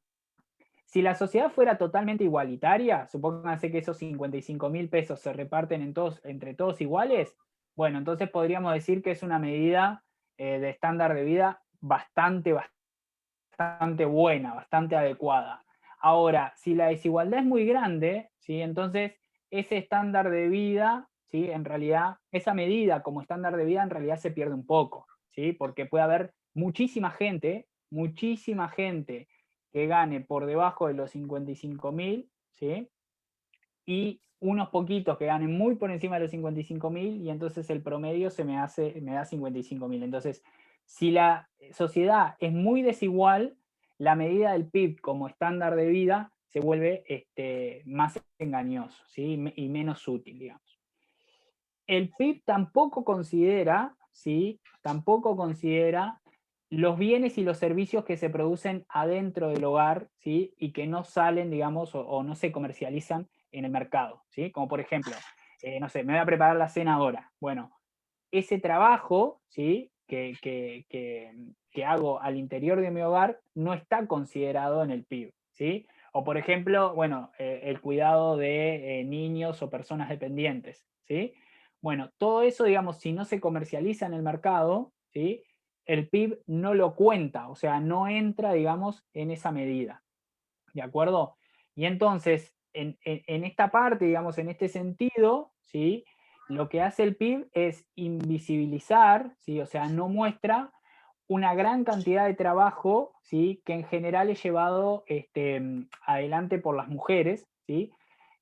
si la sociedad fuera totalmente igualitaria, supónganse que esos 55.000 pesos se reparten entre todos iguales, bueno, entonces podríamos decir que es una medida de estándar de vida bastante buena, bastante adecuada. Ahora, si la desigualdad es muy grande, ¿sí?, entonces ese estándar de vida, ¿sí?, en realidad, esa medida como estándar de vida en realidad se pierde un poco, ¿sí?, porque puede haber muchísima gente que gane por debajo de los 55.000, ¿sí?, y unos poquitos que ganen muy por encima de los 55.000 y entonces el promedio me da 55.000. Entonces, si la sociedad es muy desigual, la medida del PIB como estándar de vida se vuelve más engañoso, ¿sí? Y menos útil, digamos. El PIB tampoco considera, ¿sí? Tampoco considera los bienes y los servicios que se producen adentro del hogar, ¿sí? Y que no salen, digamos, o no se comercializan en el mercado, ¿sí? Como por ejemplo, no sé, me voy a preparar la cena ahora. Bueno, ese trabajo, ¿sí? que hago al interior de mi hogar no está considerado en el PIB, ¿sí? O por ejemplo, bueno, el cuidado de niños o personas dependientes, ¿sí? Bueno, todo eso, digamos, si no se comercializa en el mercado, ¿sí? El PIB no lo cuenta, o sea, no entra, digamos, en esa medida, ¿de acuerdo? Y entonces, en esta parte, digamos, en este sentido, ¿sí? Lo que hace el PIB es invisibilizar, ¿sí? O sea, no muestra una gran cantidad de trabajo, ¿sí? Que en general es llevado adelante por las mujeres, ¿sí?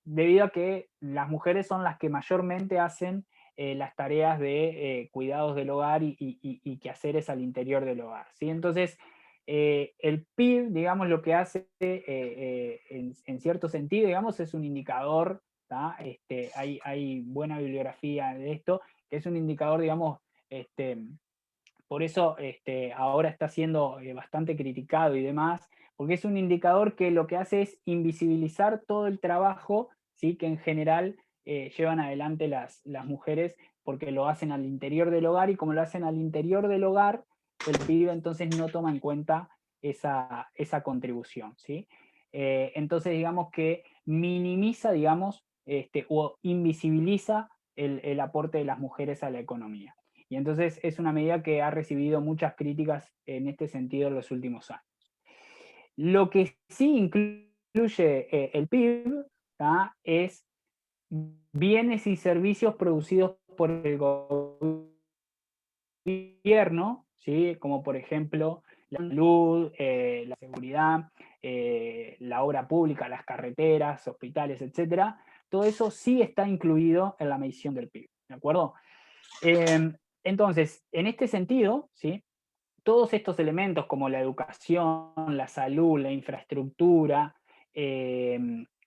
Debido a que las mujeres son las que mayormente hacen las tareas de cuidados del hogar y quehaceres al interior del hogar, ¿sí? Entonces, el PIB, digamos, lo que hace en cierto sentido, digamos, es un indicador, hay buena bibliografía de esto, que es un indicador, digamos, por eso ahora está siendo bastante criticado y demás, porque es un indicador que lo que hace es invisibilizar todo el trabajo, ¿sí? Que en general llevan adelante las mujeres, porque lo hacen al interior del hogar, y como lo hacen al interior del hogar, el PIB entonces no toma en cuenta esa contribución, ¿sí? Entonces digamos que minimiza, digamos, o invisibiliza el aporte de las mujeres a la economía. Y entonces es una medida que ha recibido muchas críticas en este sentido en los últimos años. Lo que sí incluye el PIB, ¿tá? Es bienes y servicios producidos por el gobierno, ¿sí? Como por ejemplo la salud, la seguridad, la obra pública, las carreteras, hospitales, etc. Todo eso sí está incluido en la medición del PIB, ¿de acuerdo? Entonces, en este sentido, ¿sí? Todos estos elementos como la educación, la salud, la infraestructura,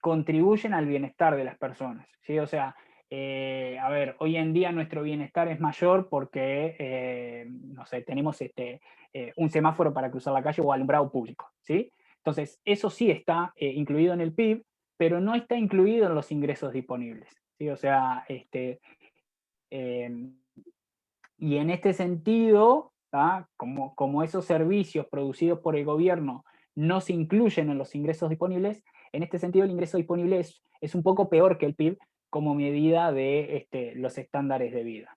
contribuyen al bienestar de las personas, ¿sí? O sea, a ver, hoy en día nuestro bienestar es mayor porque, no sé, tenemos un semáforo para cruzar la calle o alumbrado público, ¿sí? Entonces, eso sí está incluido en el PIB, pero no está incluido en los ingresos disponibles, ¿sí? O sea, y en este sentido, como esos servicios producidos por el gobierno no se incluyen en los ingresos disponibles, en este sentido el ingreso disponible es un poco peor que el PIB como medida de los estándares de vida.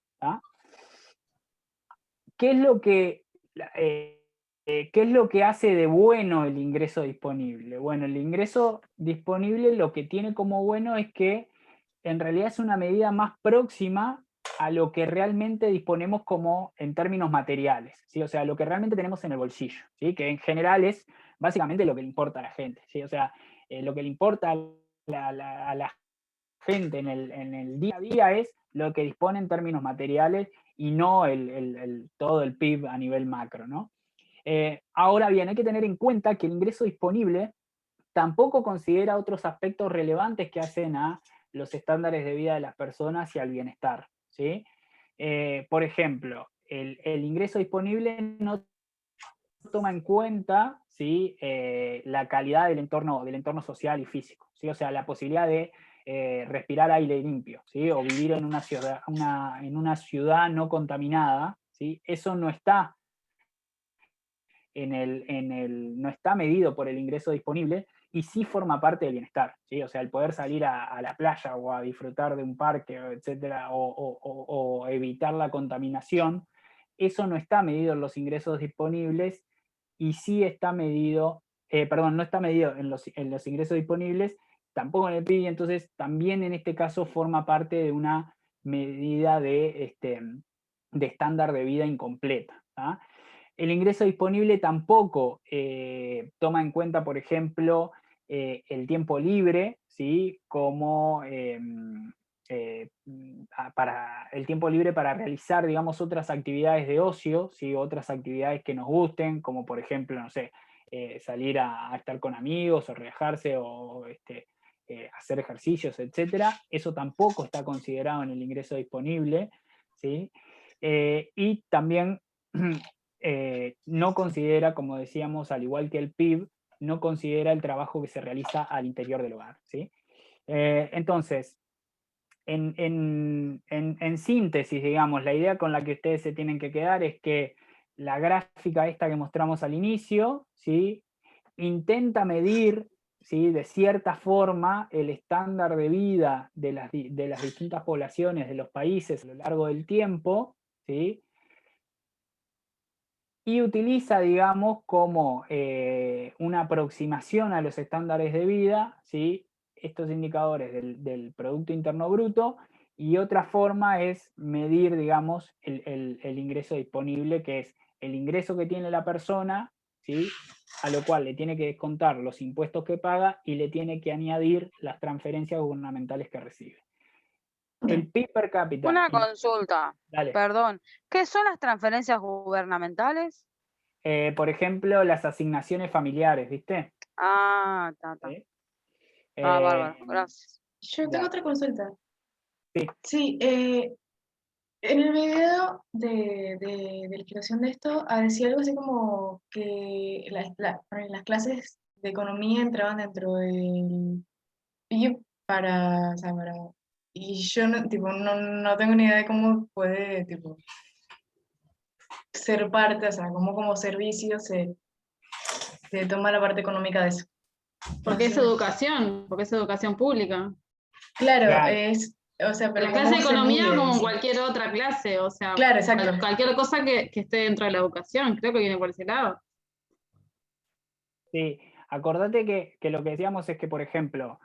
¿Qué es lo que hace de bueno el ingreso disponible? Bueno, el ingreso disponible lo que tiene como bueno es que en realidad es una medida más próxima a lo que realmente disponemos como en términos materiales, ¿sí? O sea, lo que realmente tenemos en el bolsillo, ¿sí? Que en general es básicamente lo que le importa a la gente, ¿sí? O sea, lo que le importa a la gente en el día a día es lo que dispone en términos materiales y no todo el PIB a nivel macro, ¿no? Ahora bien, hay que tener en cuenta que el ingreso disponible tampoco considera otros aspectos relevantes que hacen a los estándares de vida de las personas y al bienestar, ¿sí? Por ejemplo, el ingreso disponible no toma en cuenta, ¿sí? La calidad del entorno social y físico, ¿sí? O sea, la posibilidad de respirar aire limpio, ¿sí? O vivir en una ciudad no contaminada, ¿sí? Eso no está no está medido por el ingreso disponible y sí forma parte del bienestar, ¿sí? O sea, el poder salir a la playa o a disfrutar de un parque, etcétera, o evitar la contaminación, eso no está medido en los ingresos disponibles y sí está medido, no está medido en los ingresos disponibles, tampoco en el PIB, entonces también en este caso forma parte de una medida de estándar de vida incompleta. El ingreso disponible tampoco toma en cuenta, por ejemplo, el tiempo libre, ¿sí? Como para el tiempo libre para realizar, digamos, otras actividades de ocio, ¿sí? Otras actividades que nos gusten, como por ejemplo, no sé, salir a estar con amigos o relajarse o hacer ejercicios, etcétera, eso tampoco está considerado en el ingreso disponible, ¿sí? Y también no considera, como decíamos, al igual que el PIB, no considera el trabajo que se realiza al interior del hogar, ¿sí? Entonces, en síntesis, digamos, la idea con la que ustedes se tienen que quedar es que la gráfica esta que mostramos al inicio, ¿sí? Intenta medir, ¿sí? De cierta forma el estándar de vida de las distintas poblaciones de los países a lo largo del tiempo, ¿sí? Y utiliza, digamos, como una aproximación a los estándares de vida, ¿sí? Estos indicadores del Producto Interno Bruto, y otra forma es medir, digamos, el ingreso disponible, que es el ingreso que tiene la persona, ¿sí? A lo cual le tiene que descontar los impuestos que paga y le tiene que añadir las transferencias gubernamentales que recibe. El PIB per cápita. Una consulta, Dale. perdón. ¿Qué son las transferencias gubernamentales? Por ejemplo, las asignaciones familiares, ¿viste? Ah, está. ¿Sí? Bárbaro, gracias. Yo tengo otra consulta. Sí. Sí, en el video de la explicación de esto, decía algo así como que las clases de economía entraban dentro del PIB o sea, y yo no tengo ni idea de cómo puede ser parte, o sea, cómo como servicio se toma la parte económica de eso. Porque es educación pública. Claro, Claro. o sea, pero La clase de ¿cómo se economía mide como eso? cualquier otra clase, o sea, Claro, exacto. cualquier cosa que esté dentro de la educación, creo que viene por ese lado. Sí, acordate que lo que decíamos es que, por ejemplo,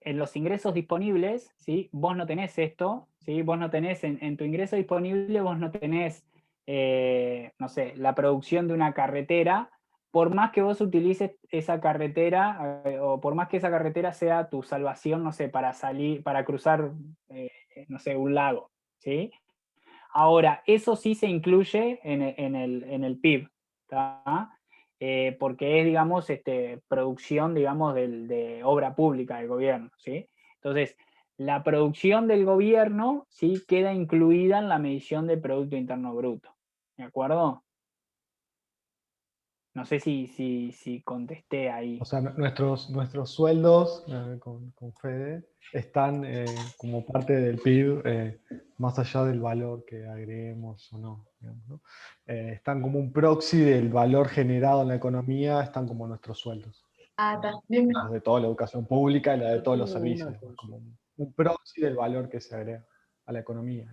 en los ingresos disponibles, ¿sí? Vos no tenés esto, ¿sí? Vos no tenés, en tu ingreso disponible, vos no tenés, no sé, la producción de una carretera, por más que vos utilices esa carretera, o por más que esa carretera sea tu salvación, no sé, para salir, para cruzar, no sé, un lago, ¿sí? Ahora, eso sí se incluye en el PIB, ¿tá? Porque es, digamos, producción, digamos, de obra pública del gobierno, ¿sí? Entonces, la producción del gobierno, ¿sí? Queda incluida en la medición del Producto Interno Bruto, ¿de acuerdo? No sé si contesté ahí. O sea, nuestros sueldos con Fede están como parte del PIB, más allá del valor que agreguemos o no, digamos, ¿no? Están como un proxy del valor generado en la economía, están como nuestros sueldos. Ah, está, bien. Los de toda la educación pública y la de todos los tengo servicios, una digamos, consulta. como un proxy del valor que se agrega a la economía.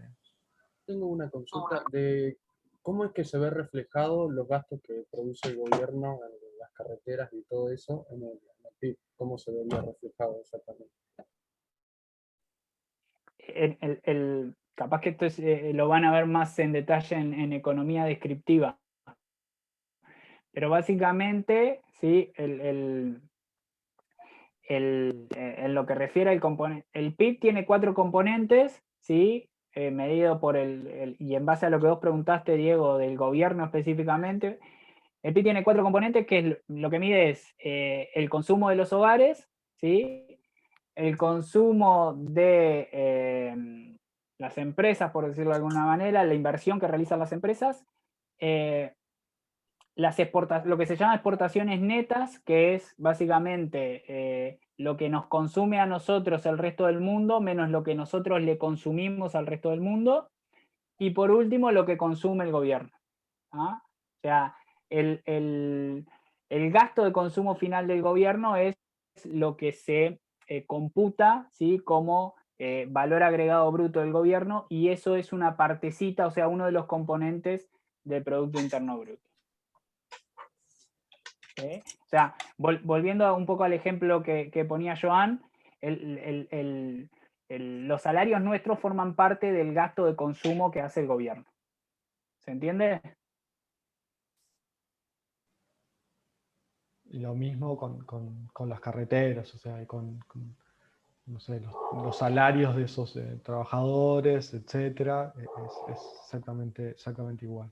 Tengo una consulta de cómo es que se ve reflejado los gastos que produce el gobierno en las carreteras y todo eso en el PIB. ¿Cómo se vería reflejado exactamente? Capaz que esto lo van a ver más en detalle en economía descriptiva. Pero básicamente, ¿sí? En lo que refiere al componente, el PIB tiene 4 componentes, ¿sí? Medido por y en base a lo que vos preguntaste, Diego, del gobierno específicamente, el PIB tiene 4 componentes, que es lo que mide es el consumo de los hogares, ¿sí? El consumo de las empresas, por decirlo de alguna manera, la inversión que realizan las empresas, lo que se llama exportaciones netas, que es básicamente lo que nos consume a nosotros el resto del mundo, menos lo que nosotros le consumimos al resto del mundo, y por último lo que consume el gobierno. ¿Ah? O sea, el gasto de consumo final del gobierno es lo que se computa, ¿sí? Como valor agregado bruto del gobierno, y eso es una partecita, o sea, uno de los componentes del Producto Interno Bruto. ¿Sí? O sea, volviendo un poco al ejemplo que ponía Joan, los salarios nuestros forman parte del gasto de consumo que hace el gobierno. ¿Se entiende? Y lo mismo con las carreteras, o sea, no sé, los salarios de esos trabajadores, etcétera, es exactamente igual.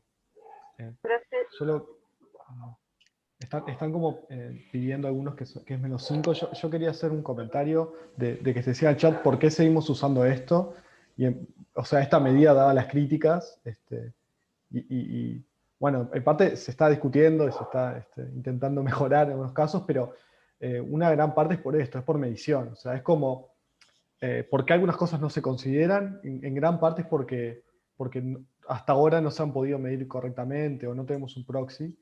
Solo Están como pidiendo algunos que es -5. Yo quería hacer un comentario de que se decía en el chat por qué seguimos usando esto. O sea, esta medida daba las críticas. Y, bueno, en parte se está discutiendo y se está intentando mejorar en algunos casos, pero una gran parte es por esto, es por medición. O sea, es como, ¿por qué algunas cosas no se consideran? En gran parte es porque hasta ahora no se han podido medir correctamente o no tenemos un proxy.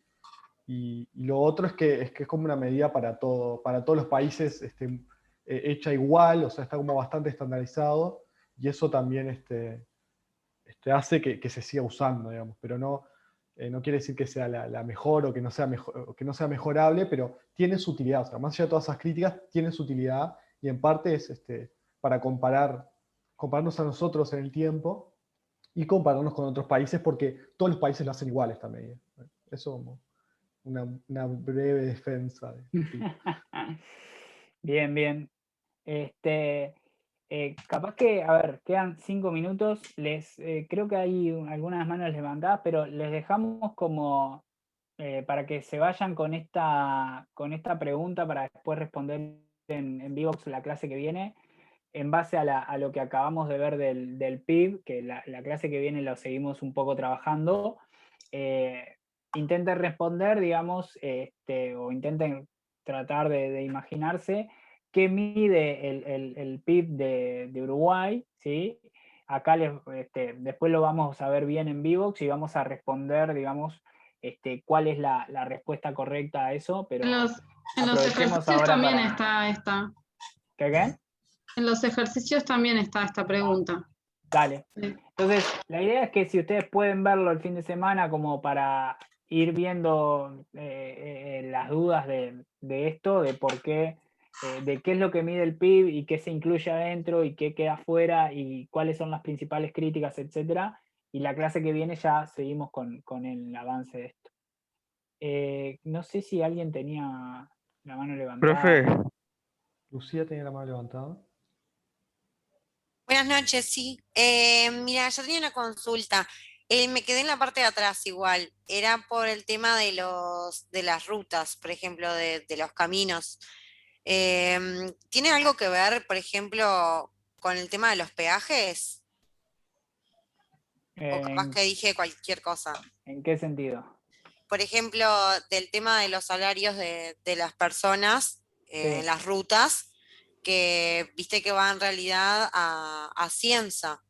Y lo otro es que es como una medida para todos los países hecha igual, o sea, está como bastante estandarizado, y eso también hace que se siga usando, digamos, pero no quiere decir que sea la mejor o que no sea mejorable, pero tiene su utilidad. O sea, más allá de todas esas críticas, tiene su utilidad, y en parte es para compararnos a nosotros en el tiempo y compararnos con otros países, porque todos los países lo hacen igual esta medida. Eso como una breve defensa. Bien, bien. Capaz que, a ver, quedan 5 minutos. Creo que hay algunas manos levantadas, pero les dejamos como para que se vayan con esta pregunta para después responder en Vivox la clase que viene, en base a lo que acabamos de ver del PIB, que la clase que viene lo seguimos un poco trabajando. Intenten responder, digamos, o intenten tratar de imaginarse qué mide el PIB de Uruguay, ¿sí? Acá después lo vamos a ver bien en Vivox y vamos a responder, digamos, cuál es la respuesta correcta a eso, pero En los aprovechemos ejercicios ahora también para... está esta. ¿Qué? En los ejercicios también está esta pregunta. Dale. Entonces, la idea es que si ustedes pueden verlo el fin de semana como para ir viendo las dudas de esto, de por qué, de qué es lo que mide el PIB y qué se incluye adentro y qué queda afuera y cuáles son las principales críticas, etcétera. Y la clase que viene ya seguimos con el avance de esto. No sé si alguien tenía la mano levantada. Profe. Lucía tenía la mano levantada. Buenas noches, sí. Mira, yo tenía una consulta. Me quedé en la parte de atrás igual. Era por el tema de las rutas, por ejemplo, de los caminos. ¿Tiene algo que ver, por ejemplo, con el tema de los peajes? O capaz que dije cualquier cosa. ¿En qué sentido? Por ejemplo, del tema de los salarios de las personas en las rutas, que viste que va en realidad a Cienza,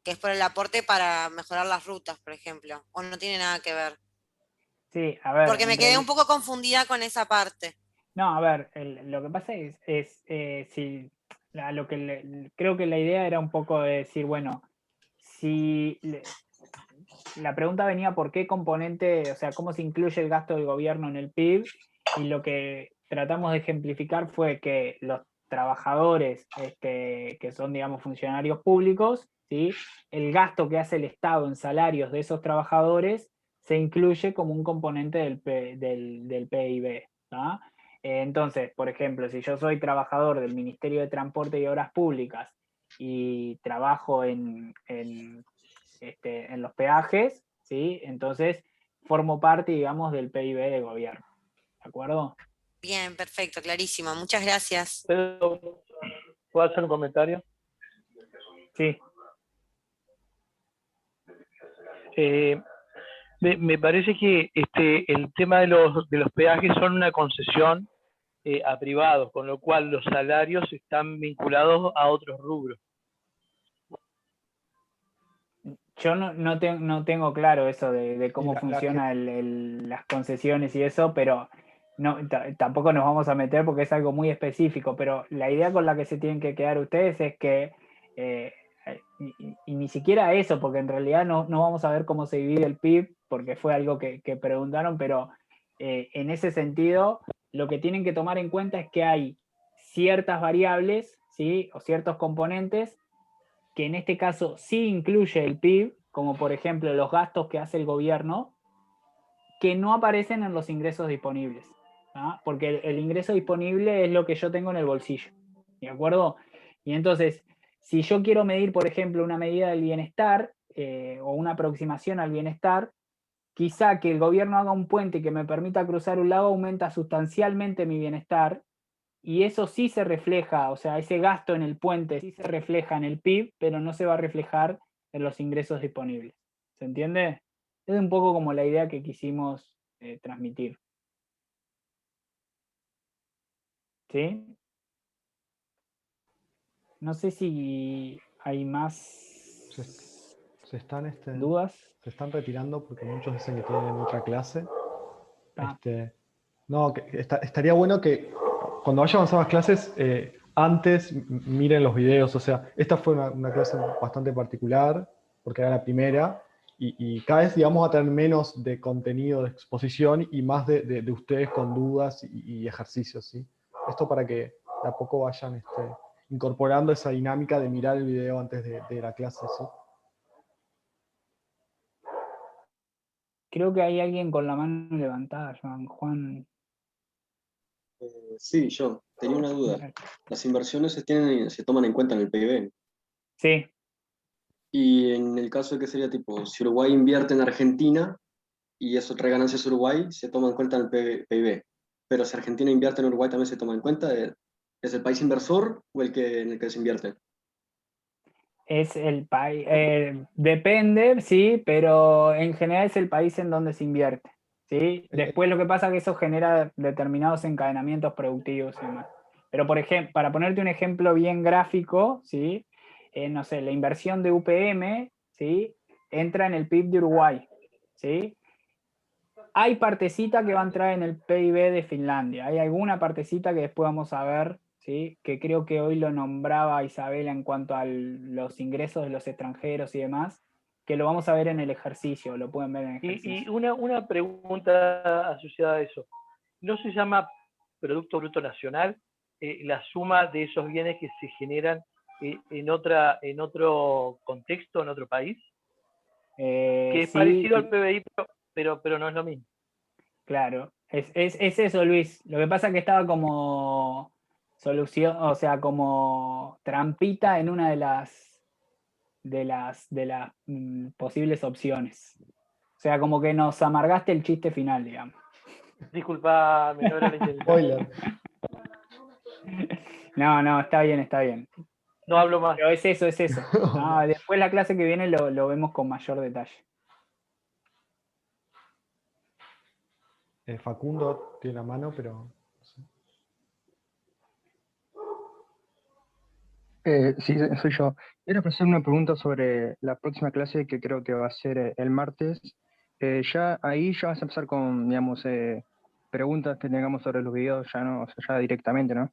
que es por el aporte para mejorar las rutas, por ejemplo, o no tiene nada que ver. Sí, a ver. Porque me quedé un poco confundida con esa parte. No, a ver, lo que pasa es si creo que la idea era un poco de decir, bueno, si la pregunta venía por qué componente, o sea, cómo se incluye el gasto del gobierno en el PIB, y lo que tratamos de ejemplificar fue que los trabajadores que son, digamos, funcionarios públicos, ¿sí? El gasto que hace el Estado en salarios de esos trabajadores se incluye como un componente del PIB. ¿tá? Entonces, por ejemplo, si yo soy trabajador del Ministerio de Transporte y Obras Públicas y trabajo en los peajes, ¿sí? Entonces formo parte, digamos, del PIB de gobierno. ¿De acuerdo? Bien, perfecto, clarísimo. Muchas gracias. ¿Puedo hacer un comentario? Sí. Me parece que el tema de los peajes son una concesión a privados, con lo cual los salarios están vinculados a otros rubros. Yo no tengo claro eso de cómo funciona las concesiones y eso, pero tampoco nos vamos a meter porque es algo muy específico, pero la idea con la que se tienen que quedar ustedes es que, y ni siquiera eso, porque en realidad no vamos a ver cómo se divide el PIB, porque fue algo que preguntaron, pero en ese sentido, lo que tienen que tomar en cuenta es que hay ciertas variables, ¿sí? O ciertos componentes que en este caso sí incluye el PIB, como por ejemplo los gastos que hace el gobierno, que no aparecen en los ingresos disponibles. ¿tá? Porque el ingreso disponible es lo que yo tengo en el bolsillo. ¿De acuerdo? Y entonces, si yo quiero medir, por ejemplo, una medida del bienestar o una aproximación al bienestar, quizá que el gobierno haga un puente que me permita cruzar un lago aumenta sustancialmente mi bienestar, y eso sí se refleja, o sea, ese gasto en el puente sí se refleja en el PIB, pero no se va a reflejar en los ingresos disponibles. ¿Se entiende? Es un poco como la idea que quisimos transmitir. ¿Sí? No sé si hay más Se están, dudas. se están retirando porque muchos dicen que tienen otra clase. Ah. No, estaría bueno que cuando vaya avanzando las clases, antes miren los videos. O sea, esta fue una clase bastante particular, porque era la primera, y cada vez, digamos, va a tener menos de contenido de exposición y más de ustedes con dudas y ejercicios, ¿sí? Esto para que de a poco vayan incorporando esa dinámica de mirar el video antes de la clase, ¿sí? Creo que hay alguien con la mano levantada, Juan. Sí, yo tenía una duda. Las inversiones se toman en cuenta en el PIB. Sí. Y en el caso de que sería tipo, si Uruguay invierte en Argentina y eso trae ganancias a Uruguay, se toma en cuenta en el PIB. Pero si Argentina invierte en Uruguay, también se toma en cuenta. ¿Es el país inversor o en el que se invierte? Es el país, depende, sí, pero en general es el país en donde se invierte, ¿sí? Después lo que pasa es que eso genera determinados encadenamientos productivos y demás. Pero, por ejemplo, para ponerte un ejemplo bien gráfico, ¿sí? No sé, la inversión de UPM, ¿sí? Entra en el PIB de Uruguay, ¿sí? Hay partecita que va a entrar en el PIB de Finlandia, hay alguna partecita que después vamos a ver, ¿sí? Que creo que hoy lo nombraba Isabela en cuanto a los ingresos de los extranjeros y demás, que lo vamos a ver en el ejercicio, lo pueden ver en el ejercicio. Y una pregunta asociada a eso. ¿No se llama Producto Bruto Nacional la suma de esos bienes que se generan en otro contexto, en otro país? Que es sí, parecido al PBI, pero no es lo mismo. Claro, es eso, Luis. Lo que pasa es que estaba como solución, o sea, como trampita en una de las posibles opciones. O sea, como que nos amargaste el chiste final, digamos. Disculpame, no era la intención. Spoiler. No, está bien, está bien. No hablo más. Pero es eso, es eso. No, después la clase que viene lo vemos con mayor detalle. Facundo tiene la mano, pero no sé. Sí, soy yo. Era para hacer una pregunta sobre la próxima clase que creo que va a ser el martes. Ya vas a empezar con, digamos, preguntas que tengamos sobre los videos, ya no, o sea, ya directamente, ¿no?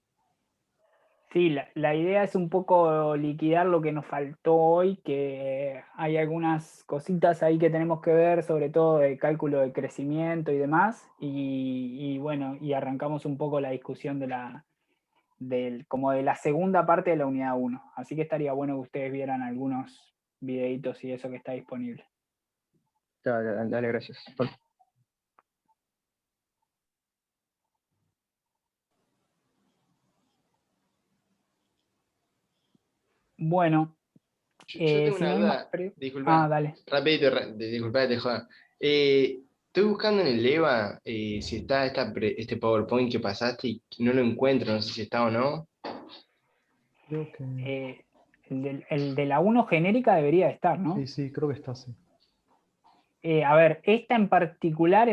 Sí, la idea es un poco liquidar lo que nos faltó hoy, que hay algunas cositas ahí que tenemos que ver, sobre todo de cálculo de crecimiento y demás, y bueno, y arrancamos un poco la discusión como de la segunda parte de la unidad 1. Así que estaría bueno que ustedes vieran algunos videitos y eso que está disponible. Dale, gracias. Bueno. Yo tengo una duda, disculpa, dale. Rapidito, disculpa, te joda. Estoy buscando en el EVA si está este PowerPoint que pasaste y no lo encuentro, no sé si está o no. Creo que... el de la 1 genérica debería estar, ¿no? Sí, creo que está, sí. A ver, esta en particular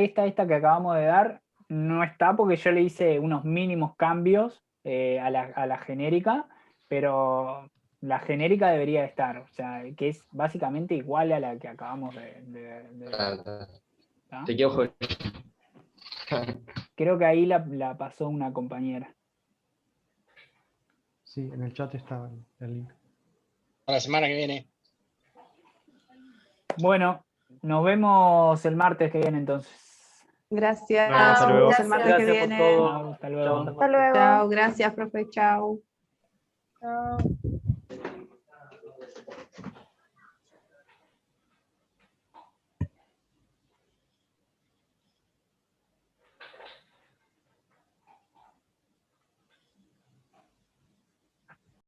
esta que acabamos de dar, no está porque yo le hice unos mínimos cambios a la genérica, pero la genérica debería estar, o sea, que es básicamente igual a la que acabamos de Te quedo joder. Creo que ahí la pasó una compañera. Sí, en el chat está el link. Para la semana que viene. Bueno, nos vemos el martes que viene entonces. Gracias. Hasta luego. Hasta el martes que viene. Hasta luego. Chao, gracias, profe. Chao. Chao.